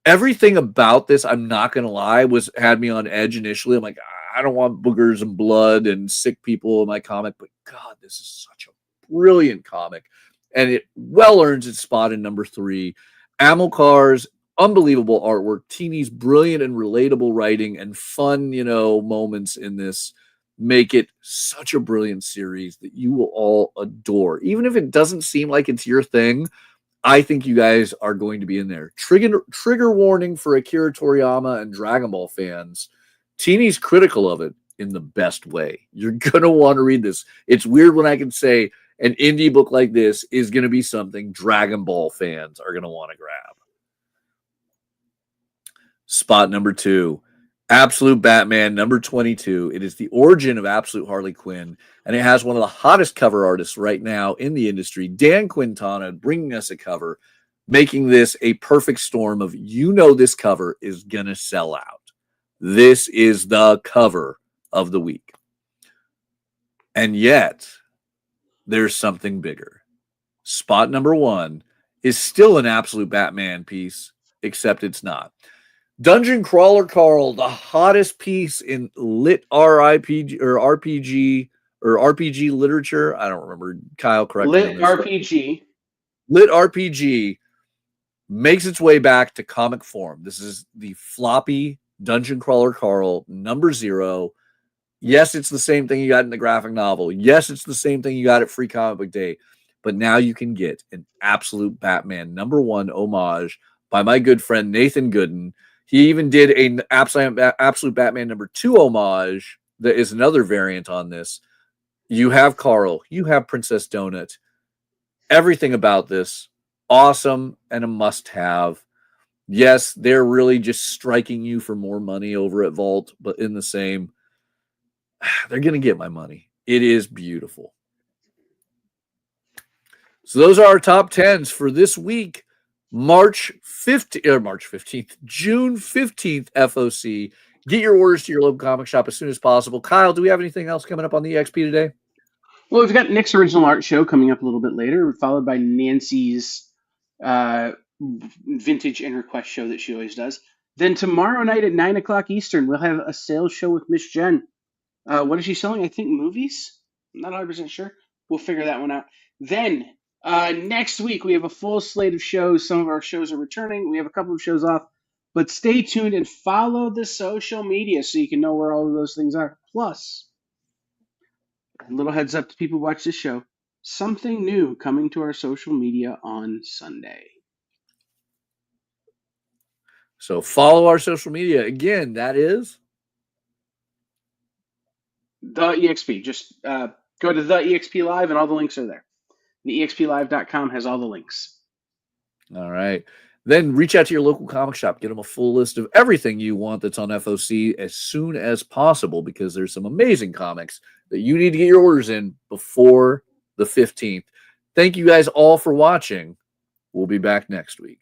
A: Everything about this, I'm not going to lie, had me on edge initially. I'm like, I don't want boogers and blood and sick people in my comic, but God, this is such a brilliant comic, and it well earns its spot in number 3. Amilcar's unbelievable artwork, Tini's brilliant and relatable writing, and fun, moments in this make it such a brilliant series that you will all adore. Even if it doesn't seem like it's your thing, I think you guys are going to be in there. Trigger warning for Akira Toriyama and Dragon Ball fans. Tini's critical of it in the best way. You're going to want to read this. It's weird when I can say an indie book like this is going to be something Dragon Ball fans are going to want to grab. Spot number 2, Absolute Batman number 22. It is the origin of Absolute Harley Quinn, and it has one of the hottest cover artists right now in the industry, Dan Quintana, bringing us a cover, making this a perfect storm of, this cover is going to sell out. This is the cover of the week. And yet, there's something bigger. Spot number 1 is still an Absolute Batman piece, except it's not. Dungeon Crawler Carl, the hottest piece in lit RPG or RPG or RPG literature. I don't remember. Kyle, correct me.
B: Lit RPG.
A: Lit RPG makes its way back to comic form. This is the floppy Dungeon Crawler Carl number 0. Yes, it's the same thing you got in the graphic novel. Yes, it's the same thing you got at Free Comic Book Day. But now you can get an Absolute Batman number 1 homage by my good friend Nathan Gooden. He even did an Absolute Batman #2 homage that is another variant on this. You have Carl, you have Princess Donut. Everything about this, awesome and a must-have. Yes, they're really just striking you for more money over at Vault, but in the same, they're going to get my money. It is beautiful. So those are our top 10s for this week, June 15th, FOC. Get your orders to your local comic shop as soon as possible. Kyle, do we have anything else coming up on the EXP today?
B: Well, we've got Nick's original art show coming up a little bit later, followed by Nancy's vintage interquest show that she always does. Then tomorrow night at 9 o'clock Eastern, we'll have a sales show with Miss Jen. What is she selling? I think movies? I'm not 100% sure. We'll figure that one out. Then next week, we have a full slate of shows. Some of our shows are returning. We have a couple of shows off. But stay tuned and follow the social media so you can know where all of those things are. Plus, a little heads up to people who watch this show. Something new coming to our social media on Sunday.
A: So follow our social media. Again, that is
B: The EXP. Just go to the EXP Live and all the links are there. The EXPLive.com has all the links.
A: all right. Then reach out to your local comic shop. Get them a full list of everything you want that's on FOC as soon as possible, because there's some amazing comics that you need to get your orders in before the 15th. Thank you guys all for watching. We'll be back next week.